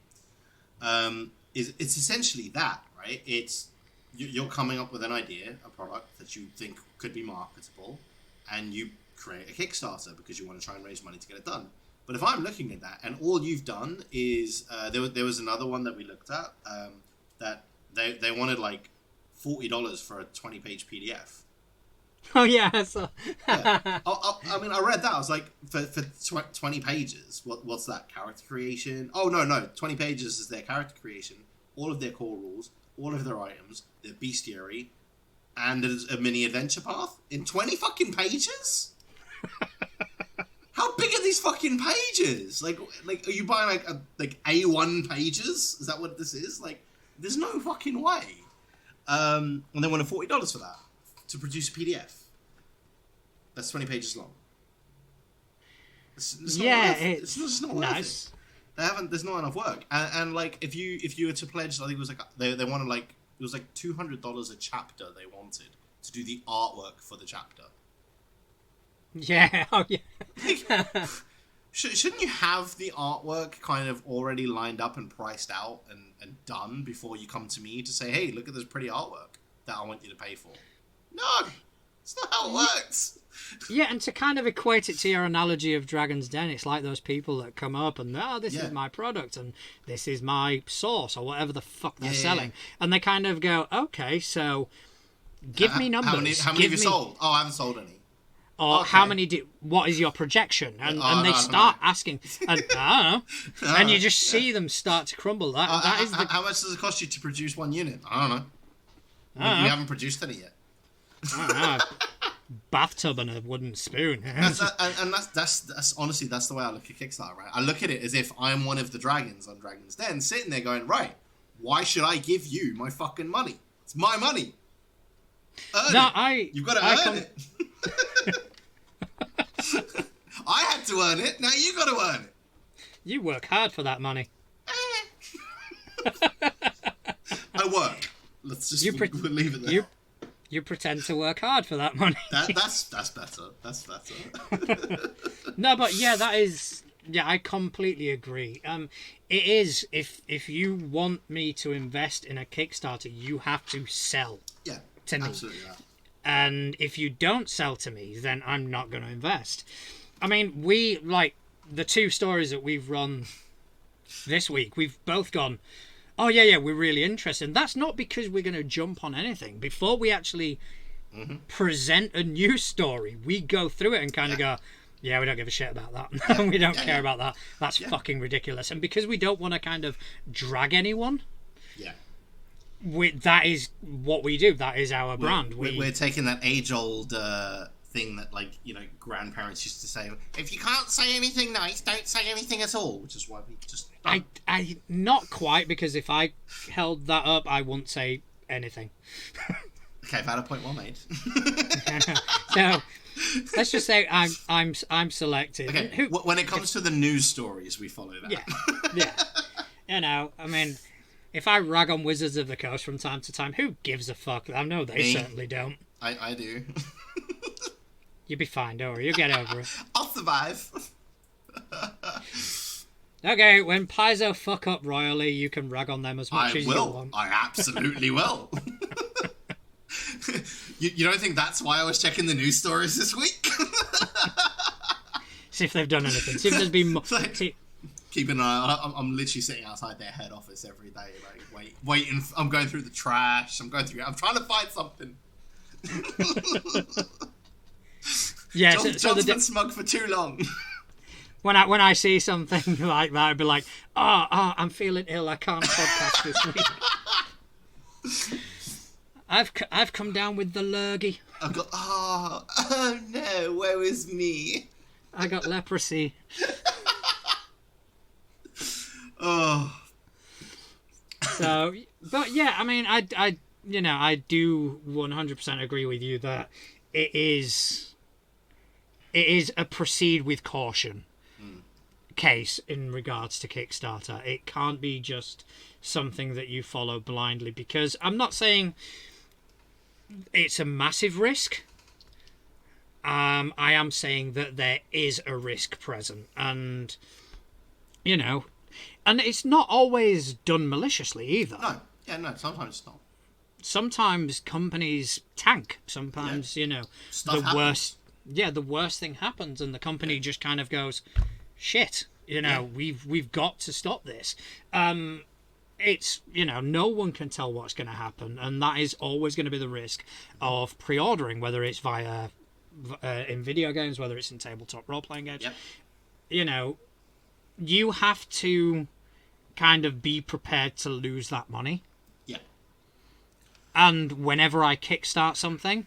It's essentially that, right? It's you're coming up with an idea, a product that you think could be marketable, and you create a Kickstarter because you want to try and raise money to get it done. But if I'm looking at that, and all you've done is there was another one that we looked at that they wanted like $40 for a 20-page PDF.
Oh yeah, so
Yeah. I mean, I read that. I was like, for 20 pages, what's that? Character creation? Oh, no. 20 pages is their character creation, all of their core rules, all of their items, their bestiary, and there's a mini adventure path in 20 fucking pages? How big are these fucking pages? Like, are you buying like A1 pages? Is that what this is? Like, there's no fucking way. And they wanted $40 for that to produce a PDF. That's 20 pages long. It's just not worth it. There's not enough work. And like, if you were to pledge, I think it was like, they wanted like, it was like $200 a chapter they wanted to do the artwork for the chapter.
Yeah, oh yeah.
Like, shouldn't you have the artwork kind of already lined up and priced out and done before you come to me to say, hey, look at this pretty artwork that I want you to pay for? No, it's not how it works.
Yeah, and to kind of equate it to your analogy of Dragon's Den, it's like those people that come up and, this is my product and this is my sauce or whatever the fuck they're selling. And they kind of go, okay, so give me numbers.
How many have you sold? Oh, I haven't sold any.
Or how many what is your projection? And they start asking, and I don't know. And you just see them start to crumble. How
much does it cost you to produce one unit? I don't know. You haven't produced any yet.
I don't know. Bathtub and a wooden spoon.
That's honestly, that's the way I look at Kickstarter, right? I look at it as if I'm one of the dragons on Dragon's Den, sitting there going, right, why should I give you my fucking money? It's my money. You've got to earn it. I had to earn it, now you got to earn it.
You work hard for that money.
I work. Let's just leave it there.
You pretend to work hard for that money.
That's better. That's better.
No, but yeah, that is. Yeah, I completely agree. It is if you want me to invest in a Kickstarter, you have to sell.
Yeah,
to me.
Absolutely. That.
And if you don't sell to me, then I'm not going to invest. I mean, we like the two stories that we've run this week. We've both gone, oh yeah, we're really interested. And that's not because we're going to jump on anything. Before we actually present a news story, we go through it and kind of go, yeah, we don't give a shit about that. We don't care about that. That's fucking ridiculous. And because we don't want to kind of drag anyone, that is what we do. That is our brand.
We're taking that age-old thing that, like, you know, grandparents used to say, if you can't say anything nice, don't say anything at all, which is why we just...
I not quite, because if I held that up, I wouldn't say anything.
Okay, valid point well made.
So let's just say I'm selected.
Okay, when it comes to the news stories, we follow that.
Yeah. You know, I mean, if I rag on Wizards of the Coast from time to time, who gives a fuck? I know they certainly don't.
I do.
You'll be fine, don't worry. You'll get over it.
I'll survive.
Okay, when Paizo fuck up royally, you can rag on them as much as you want.
I absolutely will. You don't think that's why I was checking the news stories this week?
See if they've done anything. See if there's been...
Keep an eye on. I'm literally sitting outside their head office every day, like waiting. I'm going through the trash. I'm trying to find something.
Yeah,
John's been smug for too long.
When I see something like that, I'd be like, oh, I'm feeling ill. I can't podcast this week. I've come down with the lurgy.
I've got oh no, where is me?
I got leprosy. So, but yeah, I mean, I I do 100% agree with you that it is a proceed with caution case in regards to Kickstarter. It can't be just something that you follow blindly, because I'm not saying it's a massive risk. I am saying that there is a risk present, and and it's not always done maliciously either.
No, sometimes it's not.
Sometimes companies tank. Sometimes
Stuff
the
happens.
worst. Yeah, the worst thing happens, and the company just kind of goes, "Shit, we've got to stop this." It's no one can tell what's going to happen, and that is always going to be the risk of pre-ordering, whether it's via in video games, whether it's in tabletop role-playing games.
Yep.
You have to kind of be prepared to lose that money.
Yeah.
And whenever I kickstart something,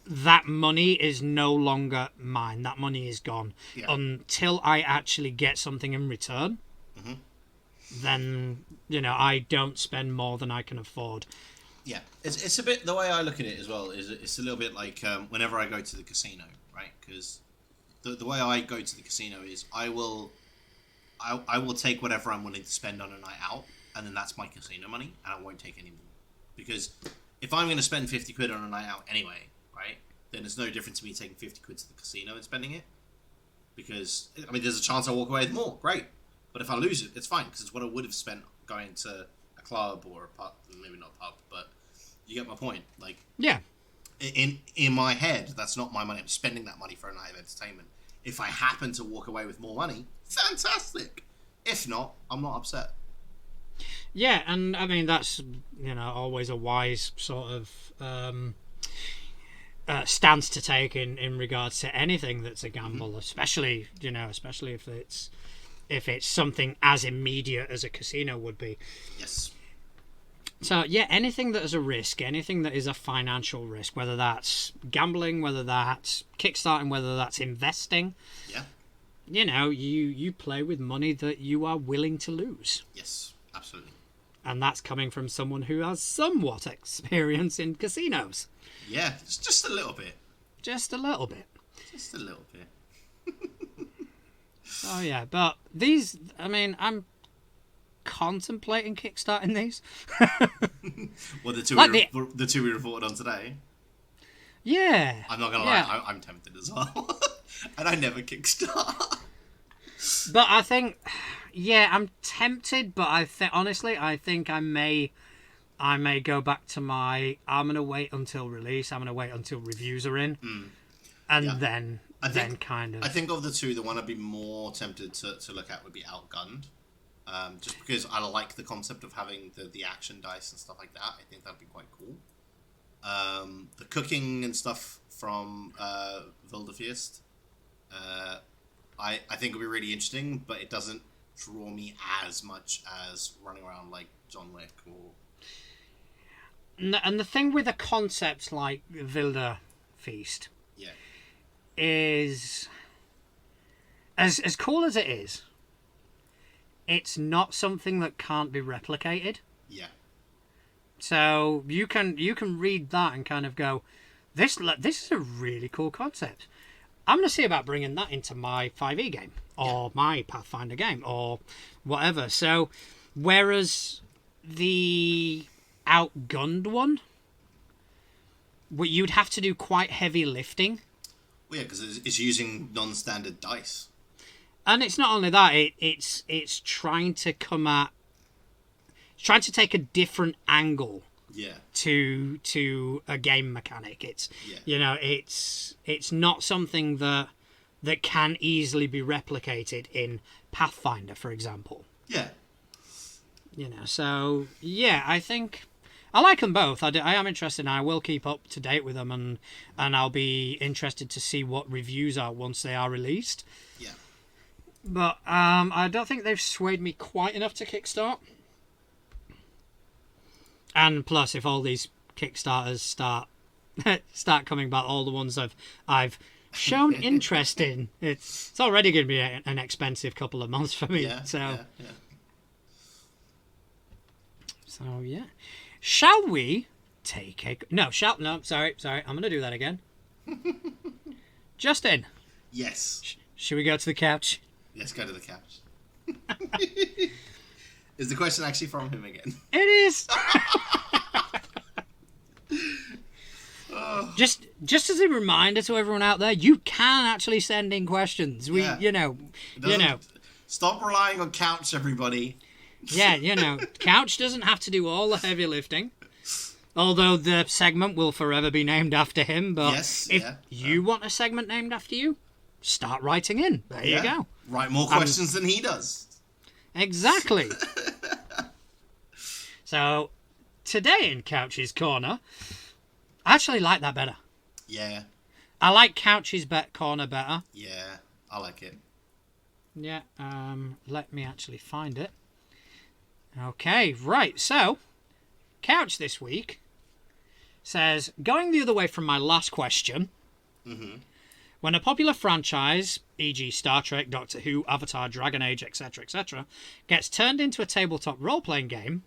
that money is no longer mine. That money is gone.
Yeah.
Until I actually get something in return.
Mm-hmm.
Then, I don't spend more than I can afford.
Yeah, it's a bit, the way I look at it as well is it's a little bit like whenever I go to the casino, right? Because the way I go to the casino is I will take whatever I'm willing to spend on a night out, and then that's my casino money, and I won't take any more. Because if I'm going to spend 50 quid on a night out anyway, right, then there's no difference to me taking 50 quid to the casino and spending it. Because, I mean, there's a chance I'll walk away with more, great. But if I lose it, it's fine, because it's what I would have spent going to a club or a pub, maybe not a pub, but you get my point. Like,
Yeah.
in my head, that's not my money. I'm spending that money for a night of entertainment. If I happen to walk away with more money, fantastic. If not, I'm not upset.
Yeah, and I mean, that's, always a wise sort of stance to take in regards to anything that's a gamble, especially if it's something as immediate as a casino would be.
Yes.
So, yeah, anything that is a risk, anything that is a financial risk, whether that's gambling, whether that's kickstarting, whether that's investing,
Yeah.
you play with money that you are willing to lose.
Yes, absolutely.
And that's coming from someone who has somewhat experience in casinos.
Yeah, just a little bit.
Just a little bit.
Just a little bit.
Oh, yeah, but these, I mean, I'm contemplating kickstarting these.
Well, the two
Like
the two we reported on today.
Yeah.
I'm not gonna lie, I'm tempted as well, and I never kickstart.
But I think, I'm tempted. But I think honestly, I think I may go back to my. I'm gonna wait until release. I'm gonna wait until reviews are in, and then kind of.
I think of the two, the one I'd be more tempted to look at would be Outgunned. Just because I like the concept of having the action dice and stuff like that. I think that'd be quite cool. The cooking and stuff from Wildefeast, I think would be really interesting, but it doesn't draw me as much as running around like John Wick or...
And the thing with a concept like Wildefeast is, as cool as it is, it's not something that can't be replicated.
Yeah.
So you can read that and kind of go, this is a really cool concept. I'm going to see about bringing that into my 5e game or my Pathfinder game or whatever. So whereas the Outgunned one, you'd have to do quite heavy lifting.
Well, yeah, because it's using non-standard dice.
And it's not only that, it's trying to take a different angle to a game mechanic. It's it's not something that can easily be replicated in Pathfinder, for example.
Yeah.
So I think I like them both. I am interested, and I will keep up to date with them, and I'll be interested to see what reviews are once they are released.
Yeah.
But I don't think they've swayed me quite enough to kickstart. And plus, if all these Kickstarters start coming back, all the ones I've shown interest in, it's already going to be an expensive couple of months for me.
Yeah,
so
yeah.
So yeah, shall we take a no? Sorry. I'm gonna do that again. Justin,
Yes.
should we go to the couch?
Let's go to the couch. Is the question actually from him again?
It is. Just as a reminder to everyone out there, you can actually send in questions.
Stop relying on couch, everybody.
Yeah, couch doesn't have to do all the heavy lifting. Although the segment will forever be named after him, but if you want a segment named after you, start writing in. There you go.
Write more questions than he does.
Exactly. So, today in Couch's Corner, I actually like that better.
Yeah.
I like Couch's Corner better.
Yeah, I like it.
Yeah, let me actually find it. Okay, right, so, Couch this week says, going the other way from my last question, when a popular franchise, e.g. Star Trek, Doctor Who, Avatar, Dragon Age, etc., etc., gets turned into a tabletop role-playing game,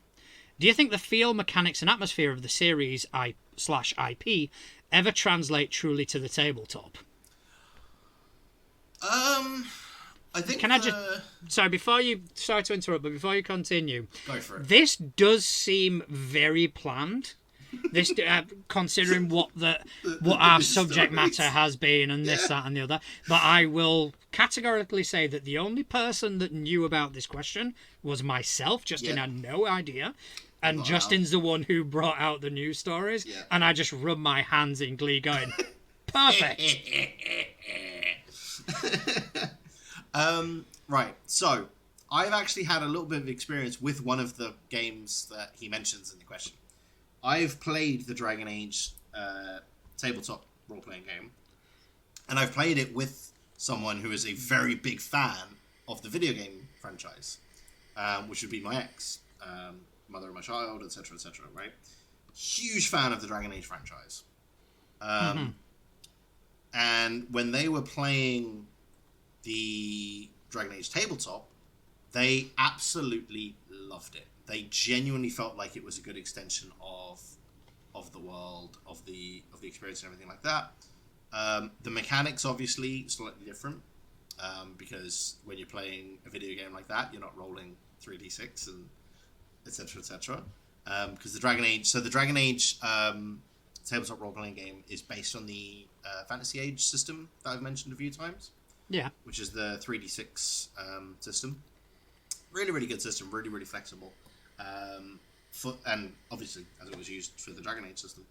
do you think the feel, mechanics, and atmosphere of the series /IP ever translate truly to the tabletop?
I think.
Sorry to interrupt, but before you continue,
go for it.
This does seem very planned. This, considering what our subject matter has been, and this, that, and the other. But I will categorically say that the only person that knew about this question was myself. Justin had no idea. And Justin's the one who brought out the news stories, and I just rubbed my hands in glee going, perfect.
Right, so I've actually had a little bit of experience with one of the games that he mentions in the question. I've played the Dragon Age tabletop role-playing game, and I've played it with someone who is a very big fan of the video game franchise, which would be my ex. Mother of my child, etc., right? Huge fan of the Dragon Age franchise. And when they were playing the Dragon Age tabletop, they absolutely loved it. They genuinely felt like it was a good extension of the world, of the experience and everything like that. The mechanics, obviously, slightly different, because when you're playing a video game like that, you're not rolling 3d6 and etc. Because the Dragon Age tabletop role-playing game is based on the Fantasy Age system that I've mentioned a few times.
Yeah.
Which is the 3d6 system. Really, really good system. Really, really flexible. And obviously, as it was used for the Dragon Age system.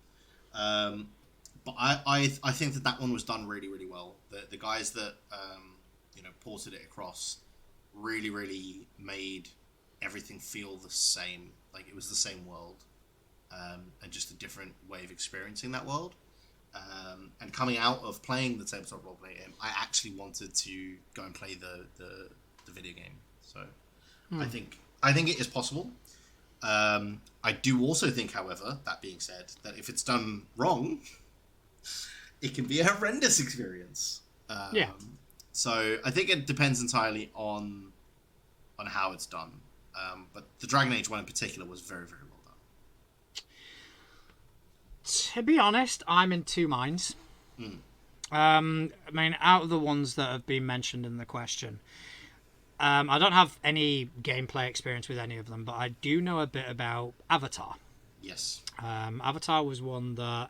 But I think that one was done really, really well. The guys that ported it across really, really made everything feel the same, like it was the same world, and just a different way of experiencing that world. And coming out of playing the tabletop role-playing game, I actually wanted to go and play the video game. So I think it is possible. I do also think, however, that being said, that if it's done wrong, it can be a horrendous experience. So I think it depends entirely on how it's done. But the Dragon Age one in particular was very, very well done.
To be honest, I'm in two minds. I mean, out of the ones that have been mentioned in the question, I don't have any gameplay experience with any of them, but I do know a bit about Avatar.
Yes.
Avatar was one that,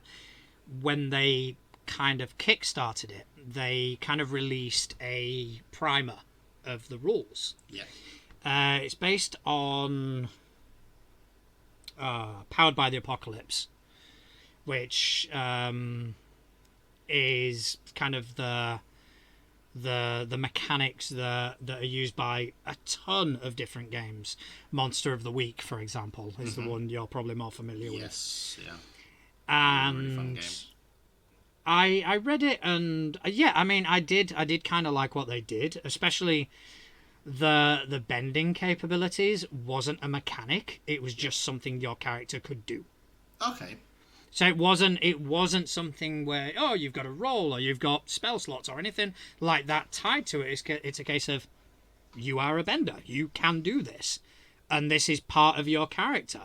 when they kind of kickstarted it, they kind of released a primer of the rules.
Yeah.
It's based on Powered by the Apocalypse, which is kind of the mechanics that are used by a ton of different games. Monster of the Week, for example, is the one you're probably more familiar with.
Yes, yeah.
And
really fun game.
I read it, and I mean, I did kind of like what they did, especially the bending capabilities wasn't a mechanic. It was just something your character could do.
Okay.
So it wasn't something where, oh, you've got a roll or you've got spell slots or anything like that tied to it. It's a case of, you are a bender. You can do this. And this is part of your character.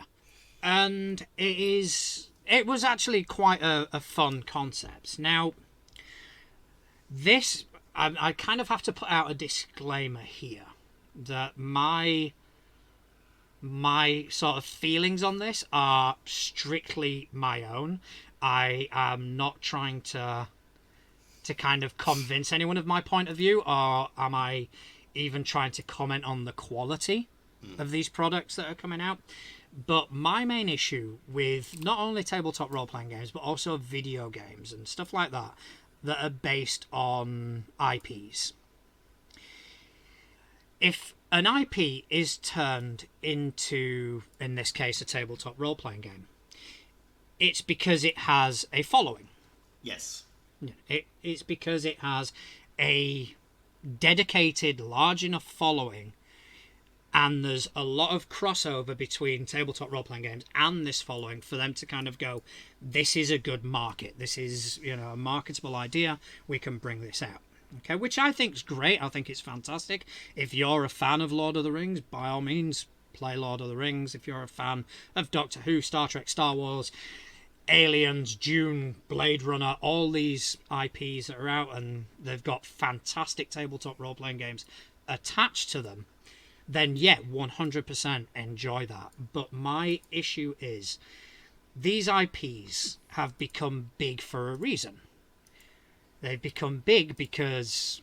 and it was actually quite a fun concept. Now, this, I kind of have to put out a disclaimer here that my sort of feelings on this are strictly my own. I am not trying to kind of convince anyone of my point of view, or am I even trying to comment on the quality of these products that are coming out. But my main issue with not only tabletop role-playing games, but also video games and stuff like that are based on IPs. If an IP is turned into, in this case, a tabletop role-playing game, it's because it has a following.
Yes.
It's because it has a dedicated, large enough following, and there's a lot of crossover between tabletop role-playing games and this following for them to kind of go, this is a good market, this is, a marketable idea, we can bring this out. Okay, which I think is great. I think it's fantastic. If you're a fan of Lord of the Rings, by all means, play Lord of the Rings. If you're a fan of Doctor Who, Star Trek, Star Wars, Aliens, Dune, Blade Runner, all these IPs that are out and they've got fantastic tabletop role-playing games attached to them, then yeah, 100% enjoy that. But my issue is these IPs have become big for a reason. They've become big because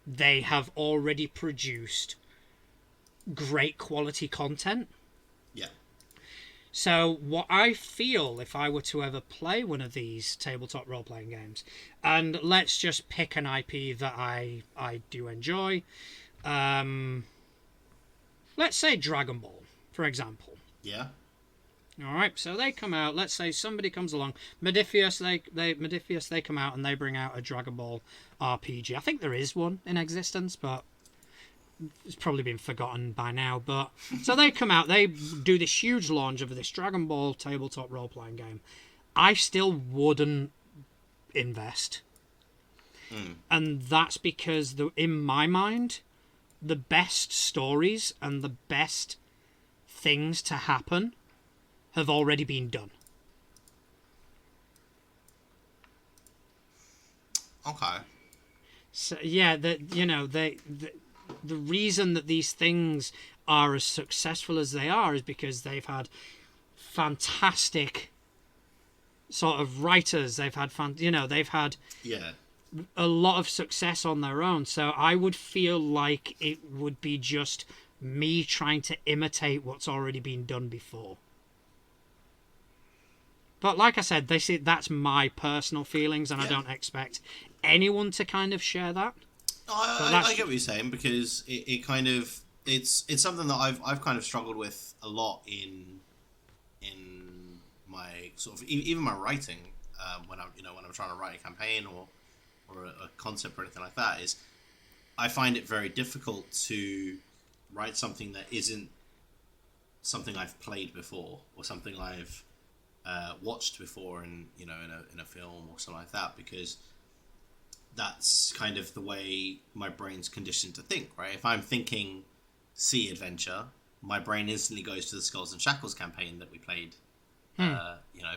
they have already produced great quality content.
Yeah.
So what I feel, if I were to ever play one of these tabletop role-playing games, and let's just pick an IP that I do enjoy, let's say Dragon Ball, for example.
Yeah.
All right, so they come out. Let's say somebody comes along, Modiphius. They come out and they bring out a Dragon Ball RPG. I think there is one in existence, but it's probably been forgotten by now. But so they come out, they do this huge launch of this Dragon Ball tabletop role-playing game. I still wouldn't invest, and that's because in my mind, the best stories and the best things to happen have already been done.
Okay.
So yeah, the reason that these things are as successful as they are is because they've had fantastic sort of writers. They've had they've had a lot of success on their own. So I would feel like it would be just me trying to imitate what's already been done before. But like I said, that's my personal feelings, and I don't expect anyone to kind of share that.
I get what you're saying, because it kind of it's something that I've kind of struggled with a lot in my sort of even my writing when I'm trying to write a campaign or a concept or anything like that, is I find it very difficult to write something that isn't something I've played before or something I've watched before in a film or something like that, because that's kind of the way my brain's conditioned to think, right? If I'm thinking sea adventure, my brain instantly goes to the Skulls and Shackles campaign that we played,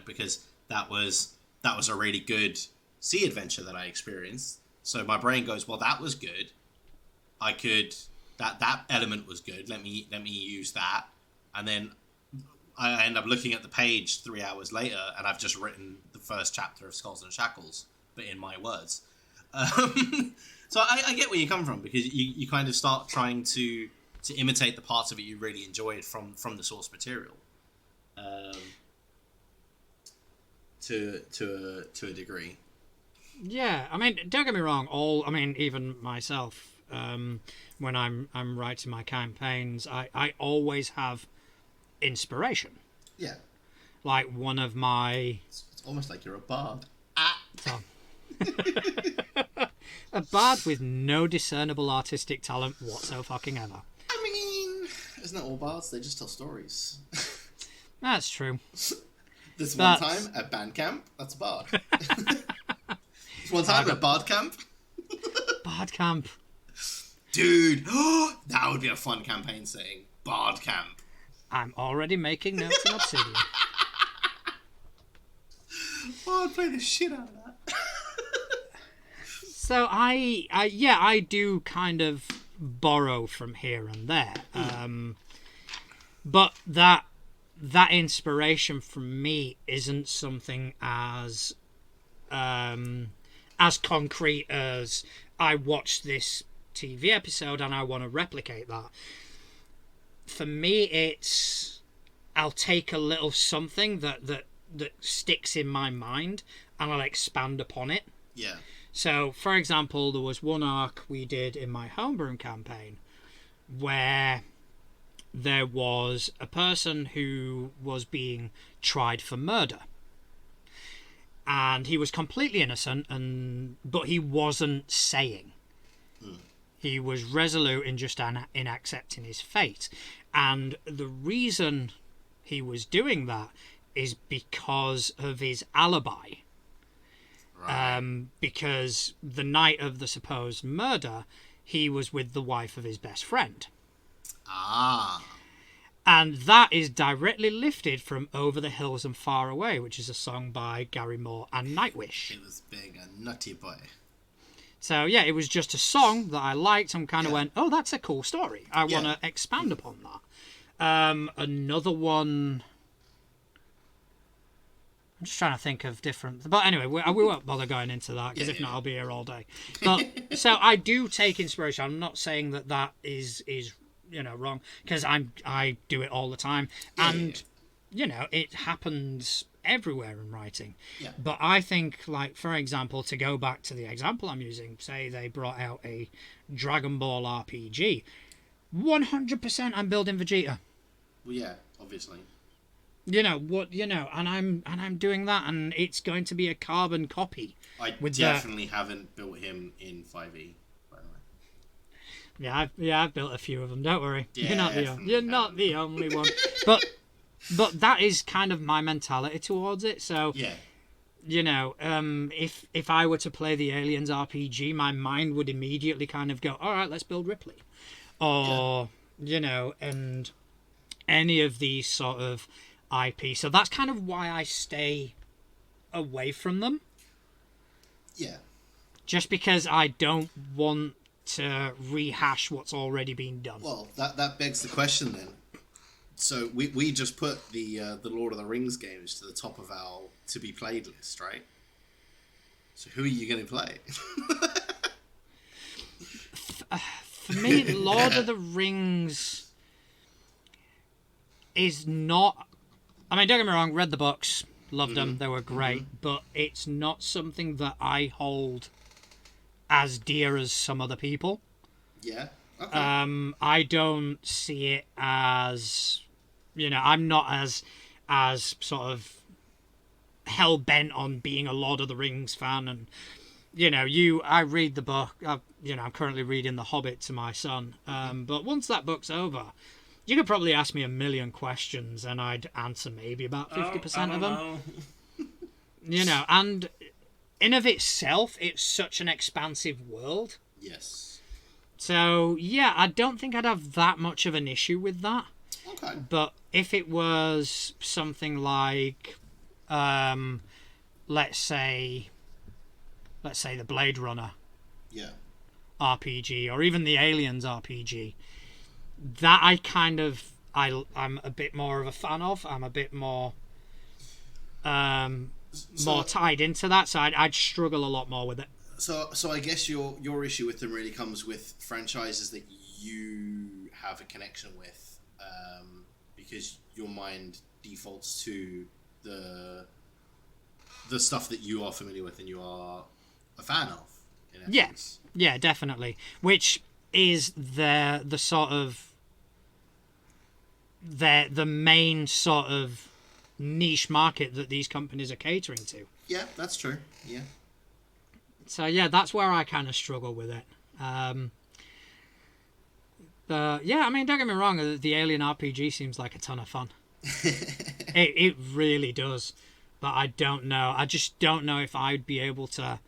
because that was a really good sea adventure that I experienced. So my brain goes, well, that was good. That element was good. Let me use that, and then I end up looking at the page 3 hours later, and I've just written the first chapter of Skulls and Shackles, but in my words. So I get where you come from, because you kind of start trying to imitate the parts of it you really enjoyed from the source material, to a degree.
Yeah, I mean, don't get me wrong. Even myself, when I'm writing my campaigns, I always have inspiration.
Yeah.
Like one of my...
It's almost like you're a bard.
So... a bard with no discernible artistic talent whatsoever.
I mean, isn't that all bards? They just tell stories.
That's true.
This one time at band camp, that's a bard. This one time at bard camp.
Bard camp.
Dude, that would be a fun campaign setting. Bard camp.
I'm already making notes in Obsidian.
Oh, I'd play the shit out of that.
So I do kind of borrow from here and there. But that inspiration from me isn't something as concrete as I watched this TV episode and I want to replicate that. For me, it's I'll take a little something that sticks in my mind and I'll expand upon it.
Yeah.
So, for example, there was one arc we did in my Homebrew campaign where there was a person who was being tried for murder. And he was completely innocent, but he wasn't saying. He was resolute in just in accepting his fate. And the reason he was doing that is because of his alibi. Because the night of the supposed murder, he was with the wife of his best friend.
Ah.
And that is directly lifted from Over the Hills and Far Away, which is a song by Gary Moore and Nightwish.
It was big and nutty boy.
So, yeah, it was just a song that I liked and kind of went, oh, that's a cool story. I want to expand upon that. Another one... I'm just trying to think of different... But anyway, we won't bother going into that, because if not, I'll be here all day. But so I do take inspiration. I'm not saying that is wrong, because I do it all the time. And, it happens everywhere in writing. Yeah. But I think, like, for example, to go back to the example I'm using, say they brought out a Dragon Ball RPG. 100% I'm building Vegeta.
Well, yeah, obviously.
And I'm doing that, and it's going to be a carbon copy.
I definitely haven't built him in 5e, by the way.
Yeah, I've built a few of them. Don't worry,
Yeah,
you're not the only one. But that is kind of my mentality towards it. So
yeah,
if I were to play the Aliens RPG, my mind would immediately kind of go, all right, let's build Ripley, or and any of these sort of IP. So that's kind of why I stay away from them.
Yeah.
Just because I don't want to rehash what's already been done.
Well, that begs the question then. So we just put the Lord of the Rings games to the top of our to be played list, right? So who are you going to play?
For me, Lord of the Rings is not... I mean, don't get me wrong, read the books, loved them, they were great, but it's not something that I hold as dear as some other people.
Yeah. Okay.
I don't see it as... I'm not as sort of hell-bent on being a Lord of the Rings fan, and I read the book. I'm currently reading The Hobbit to my son, but once that book's over, you could probably ask me a million questions and I'd answer maybe about 50% of them. And in of itself, it's such an expansive world.
Yes.
So yeah, I don't think I'd have that much of an issue with that.
Okay.
But if it was something like, let's say the Blade Runner RPG, or even the Aliens RPG, that I'm a bit more of a fan of. I'm a bit more more tied into that, so I'd struggle a lot more with it.
So I guess your issue with them really comes with franchises that you have a connection with, because your mind defaults to the stuff that you are familiar with and you are a fan of. In essence.
Yeah, definitely. Which is the sort of the main sort of niche market that these companies are catering to.
Yeah, that's true. Yeah.
So yeah, that's where I kind of struggle with it. But yeah, I mean, don't get me wrong, the Alien RPG seems like a ton of fun. It really does. But I don't know. I just don't know if I'd be able to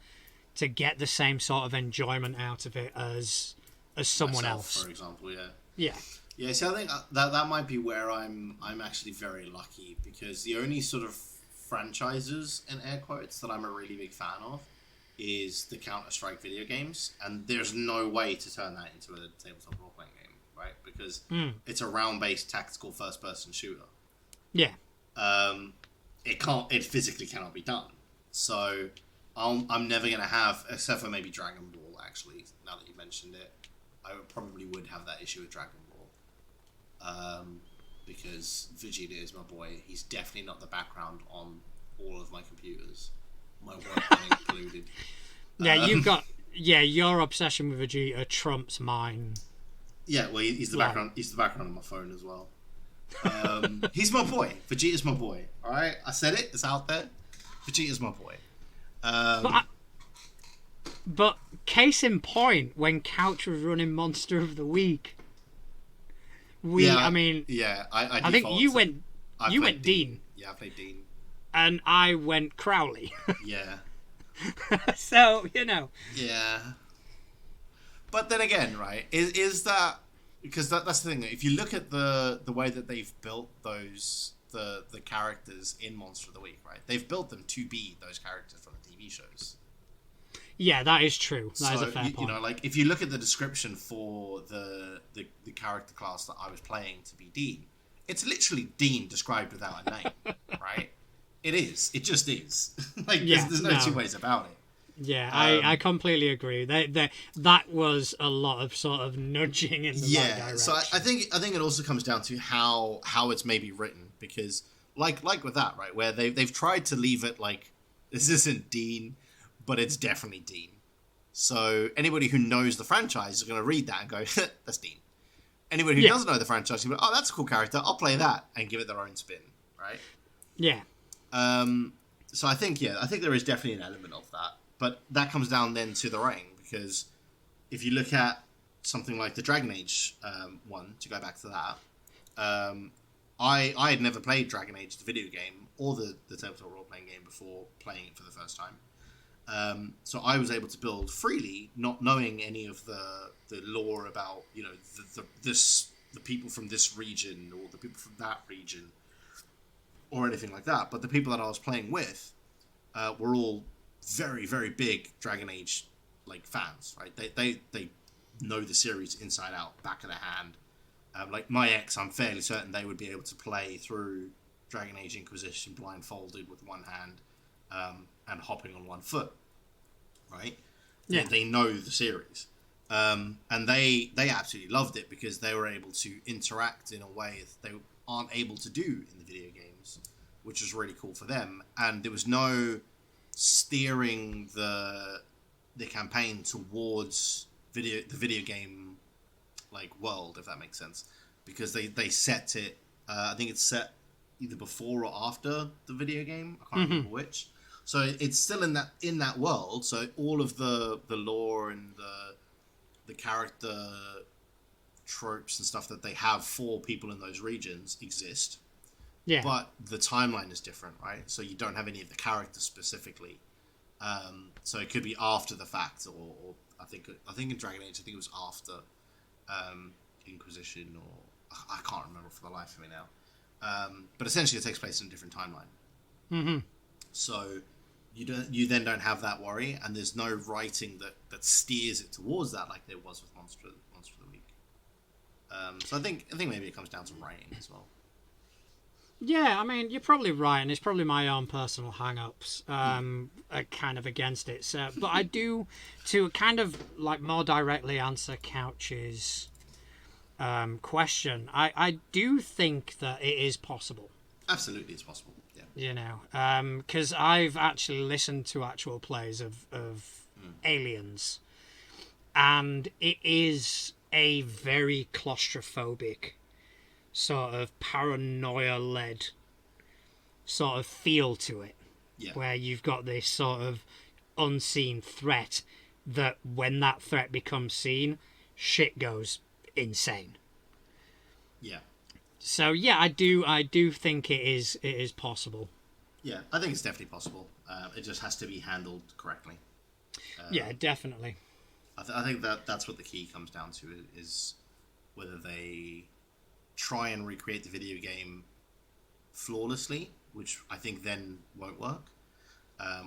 get the same sort of enjoyment out of it as someone
Myself,
else.
for example, yeah.
Yeah.
Yeah, see, I think that might be where I'm actually very lucky, because the only sort of franchises in air quotes that I'm a really big fan of is the Counter-Strike video games, and there's no way to turn that into a tabletop role-playing game, right? Because it's a round-based tactical first-person shooter.
Yeah.
It physically cannot be done. So I'm never gonna have, except for maybe Dragon Ball. Actually, now that you mentioned it, I probably would have that issue with Dragon Ball. Because Vegeta is my boy. He's definitely not the background on all of my computers, my work included.
Yeah, your obsession with Vegeta trumps mine.
Yeah, well, he's the background. He's the background on my phone as well. He's my boy. Vegeta's my boy. All right, I said it. It's out there. Vegeta's my boy.
But case in point, when Couch was running Monster of the Week, I think you went Dean.
Yeah, I played Dean.
And I went Crowley.
Yeah.
So, you know.
Yeah. But then again, right, is that... Because that's the thing. If you look at the way that they've built the characters in Monster of the Week, right? They've built them to be those characters from the TV shows.
Yeah, that is true. That is a fair point.
You know, like, if you look at the description for the character class that I was playing to be Dean, it's literally Dean described without a name, right? It is. It just is. Like, there's no two ways about it.
Yeah, I completely agree. That was a lot of sort of nudging in the right direction.
So I think it also comes down to how it's maybe written, because like with that, right, where they've tried to leave it like, this isn't Dean, but it's definitely Dean. So anybody who knows the franchise is going to read that and go, that's Dean. Anybody who doesn't know the franchise is going to go, oh, that's a cool character, I'll play that, and give it their own spin, right?
Yeah.
So I think there is definitely an element of that. But that comes down then to the writing, because if you look at something like the Dragon Age one, to go back to that, I had never played Dragon Age, the video game, or the tabletop role-playing game before playing it for the first time. So I was able to build freely, not knowing any of the lore about, you know, the people from this region or the people from that region or anything like that. But the people that I was playing with were all very, very big Dragon Age like fans, right? They know the series inside out, back of the hand. Like my ex, I'm fairly certain they would be able to play through Dragon Age Inquisition blindfolded with one hand and hopping on one foot, right? Yeah. They know the series. And they absolutely loved it, because they were able to interact in a way that they aren't able to do in the video games, which was really cool for them. And there was no steering the campaign towards the video game like world, if that makes sense, because they set it I think it's set either before or after the video game, I can't remember which, so it's still in that world, so all of the lore and the character tropes and stuff that they have for people in those regions exist.
Yeah.
But the timeline is different, right? So you don't have any of the characters specifically. So it could be after the fact, or I think in Dragon Age, I think it was after Inquisition, or I can't remember for the life of me now. But essentially, it takes place in a different timeline.
Mm-hmm.
So you then don't have that worry, and there's no writing that steers it towards that, like there was with Monster of the Week. So I think maybe it comes down to writing as well.
Yeah, I mean, you're probably right, and it's probably my own personal hang-ups are kind of against it. So, but I do, to kind of like more directly answer Couch's question, I do think that it is possible.
Absolutely, it's possible, yeah.
You know, because I've actually listened to actual plays of Aliens, and it is a very claustrophobic, sort of paranoia-led sort of feel to it, where you've got this sort of unseen threat that when that threat becomes seen, shit goes insane.
Yeah.
So yeah, I do think it is possible.
Yeah, I think it's definitely possible. It just has to be handled correctly.
Yeah, definitely.
I think that's what the key comes down to, is whether they try and recreate the video game flawlessly, which I think then won't work,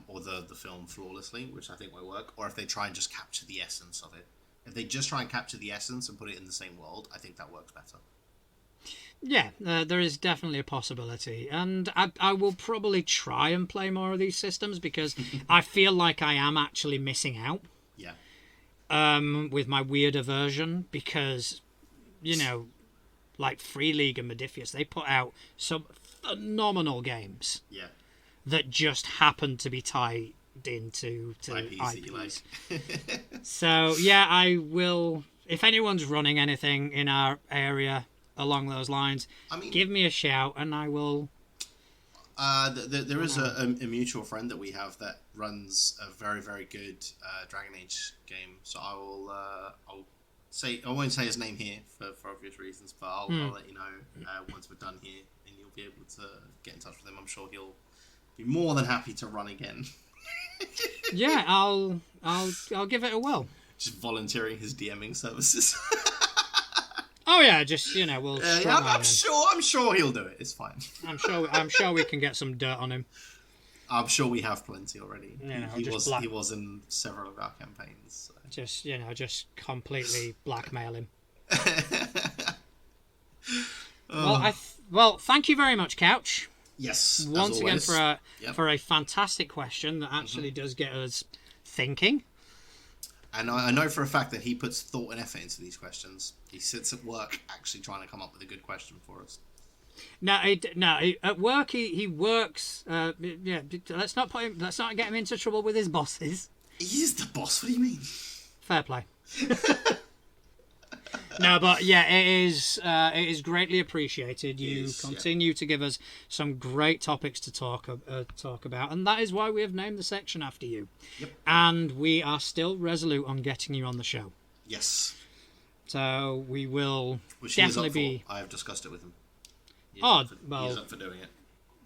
or the film flawlessly, which I think won't work, or if they try and just capture the essence of it. If they just try and capture the essence and put it in the same world, I think that works better.
Yeah, there is definitely a possibility, and I will probably try and play more of these systems because I feel like I am actually missing out.
Yeah.
With my weirder version, because, you know, like Free League and Modiphius, they put out some phenomenal games.
Yeah.
That just happen to be tied into
IPs that you like.
So yeah, I will. If anyone's running anything in our area along those lines, give me a shout and I will.
There is a mutual friend that we have that runs a very, very good Dragon Age game. So I'll say, I won't say his name here for obvious reasons, but I'll let you know once we're done here, and you'll be able to get in touch with him. I'm sure he'll be more than happy to run again.
Yeah, I'll give it a whirl. Just
volunteering his DMing services.
Oh yeah, just we'll.
I'm sure he'll do it. It's fine.
I'm sure we can get some dirt on him.
I'm sure we have plenty already.
He
was in several of our campaigns. So.
Just completely blackmail him. Well, thank you very much, Couch.
Yes.
Once again for a fantastic question that actually does get us thinking.
And I know for a fact that he puts thought and effort into these questions. He sits at work actually trying to come up with a good question for us.
At work he works. Let's not get him into trouble with his bosses.
He is the boss. What do you mean?
Fair play. No, but yeah, it is greatly appreciated. You continue to give us some great topics to talk about, and that is why we have named the section after you.
Yep.
And we are still resolute on getting you on the show.
Yes.
So we will definitely be.
I have discussed it with him. He's up for doing it.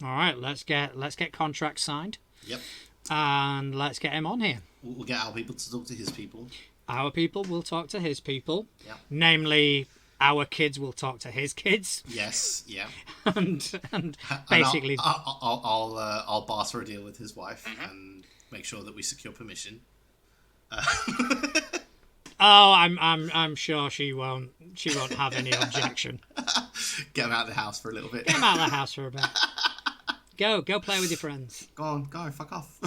All right, let's get contracts signed.
Yep.
And let's get him on here.
We'll get our people to talk to his people.
Our people will talk to his people.
Yeah.
Namely, our kids will talk to his kids.
Yes. Yeah.
and basically,
I'll barter a deal with his wife and make sure that we secure permission.
I'm sure she won't have any objection.
Get him out of the house for a little bit.
Get him out of the house for a bit. Go play with your friends.
Go, fuck off.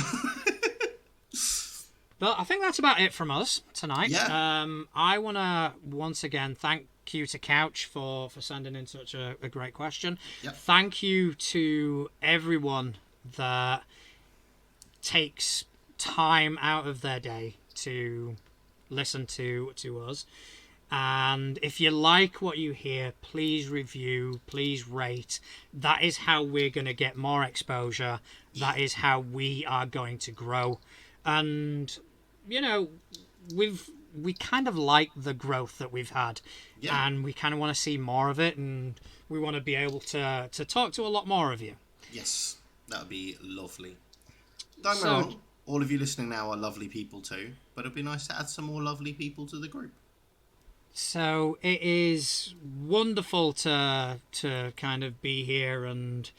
But I think that's about it from us tonight.
Yeah.
I want to once again thank you to Couch for sending in such a great question.
Yep.
Thank you to everyone that takes time out of their day to listen to us. And if you like what you hear, please review, please rate. That is how we're going to get more exposure. That is how we are going to grow. And we kind of like the growth that we've had, and we kind of want to see more of it, and we want to be able to talk to a lot more of you.
Yes, that would be lovely. Don't get me wrong, all of you listening now are lovely people too, but it'd be nice to add some more lovely people to the group.
So it is wonderful to kind of be here, and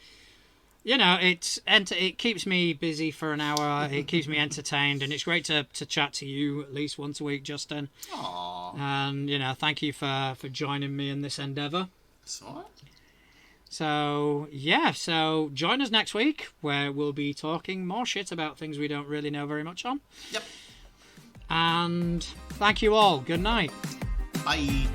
it keeps me busy for an hour. It keeps me entertained, and it's great to chat to you at least once a week, Justin.
Aww.
And thank you for joining me in this endeavour.
That's all right.
So join us next week, where we'll be talking more shit about things we don't really know very much on.
Yep.
And thank you all. Good night.
Bye.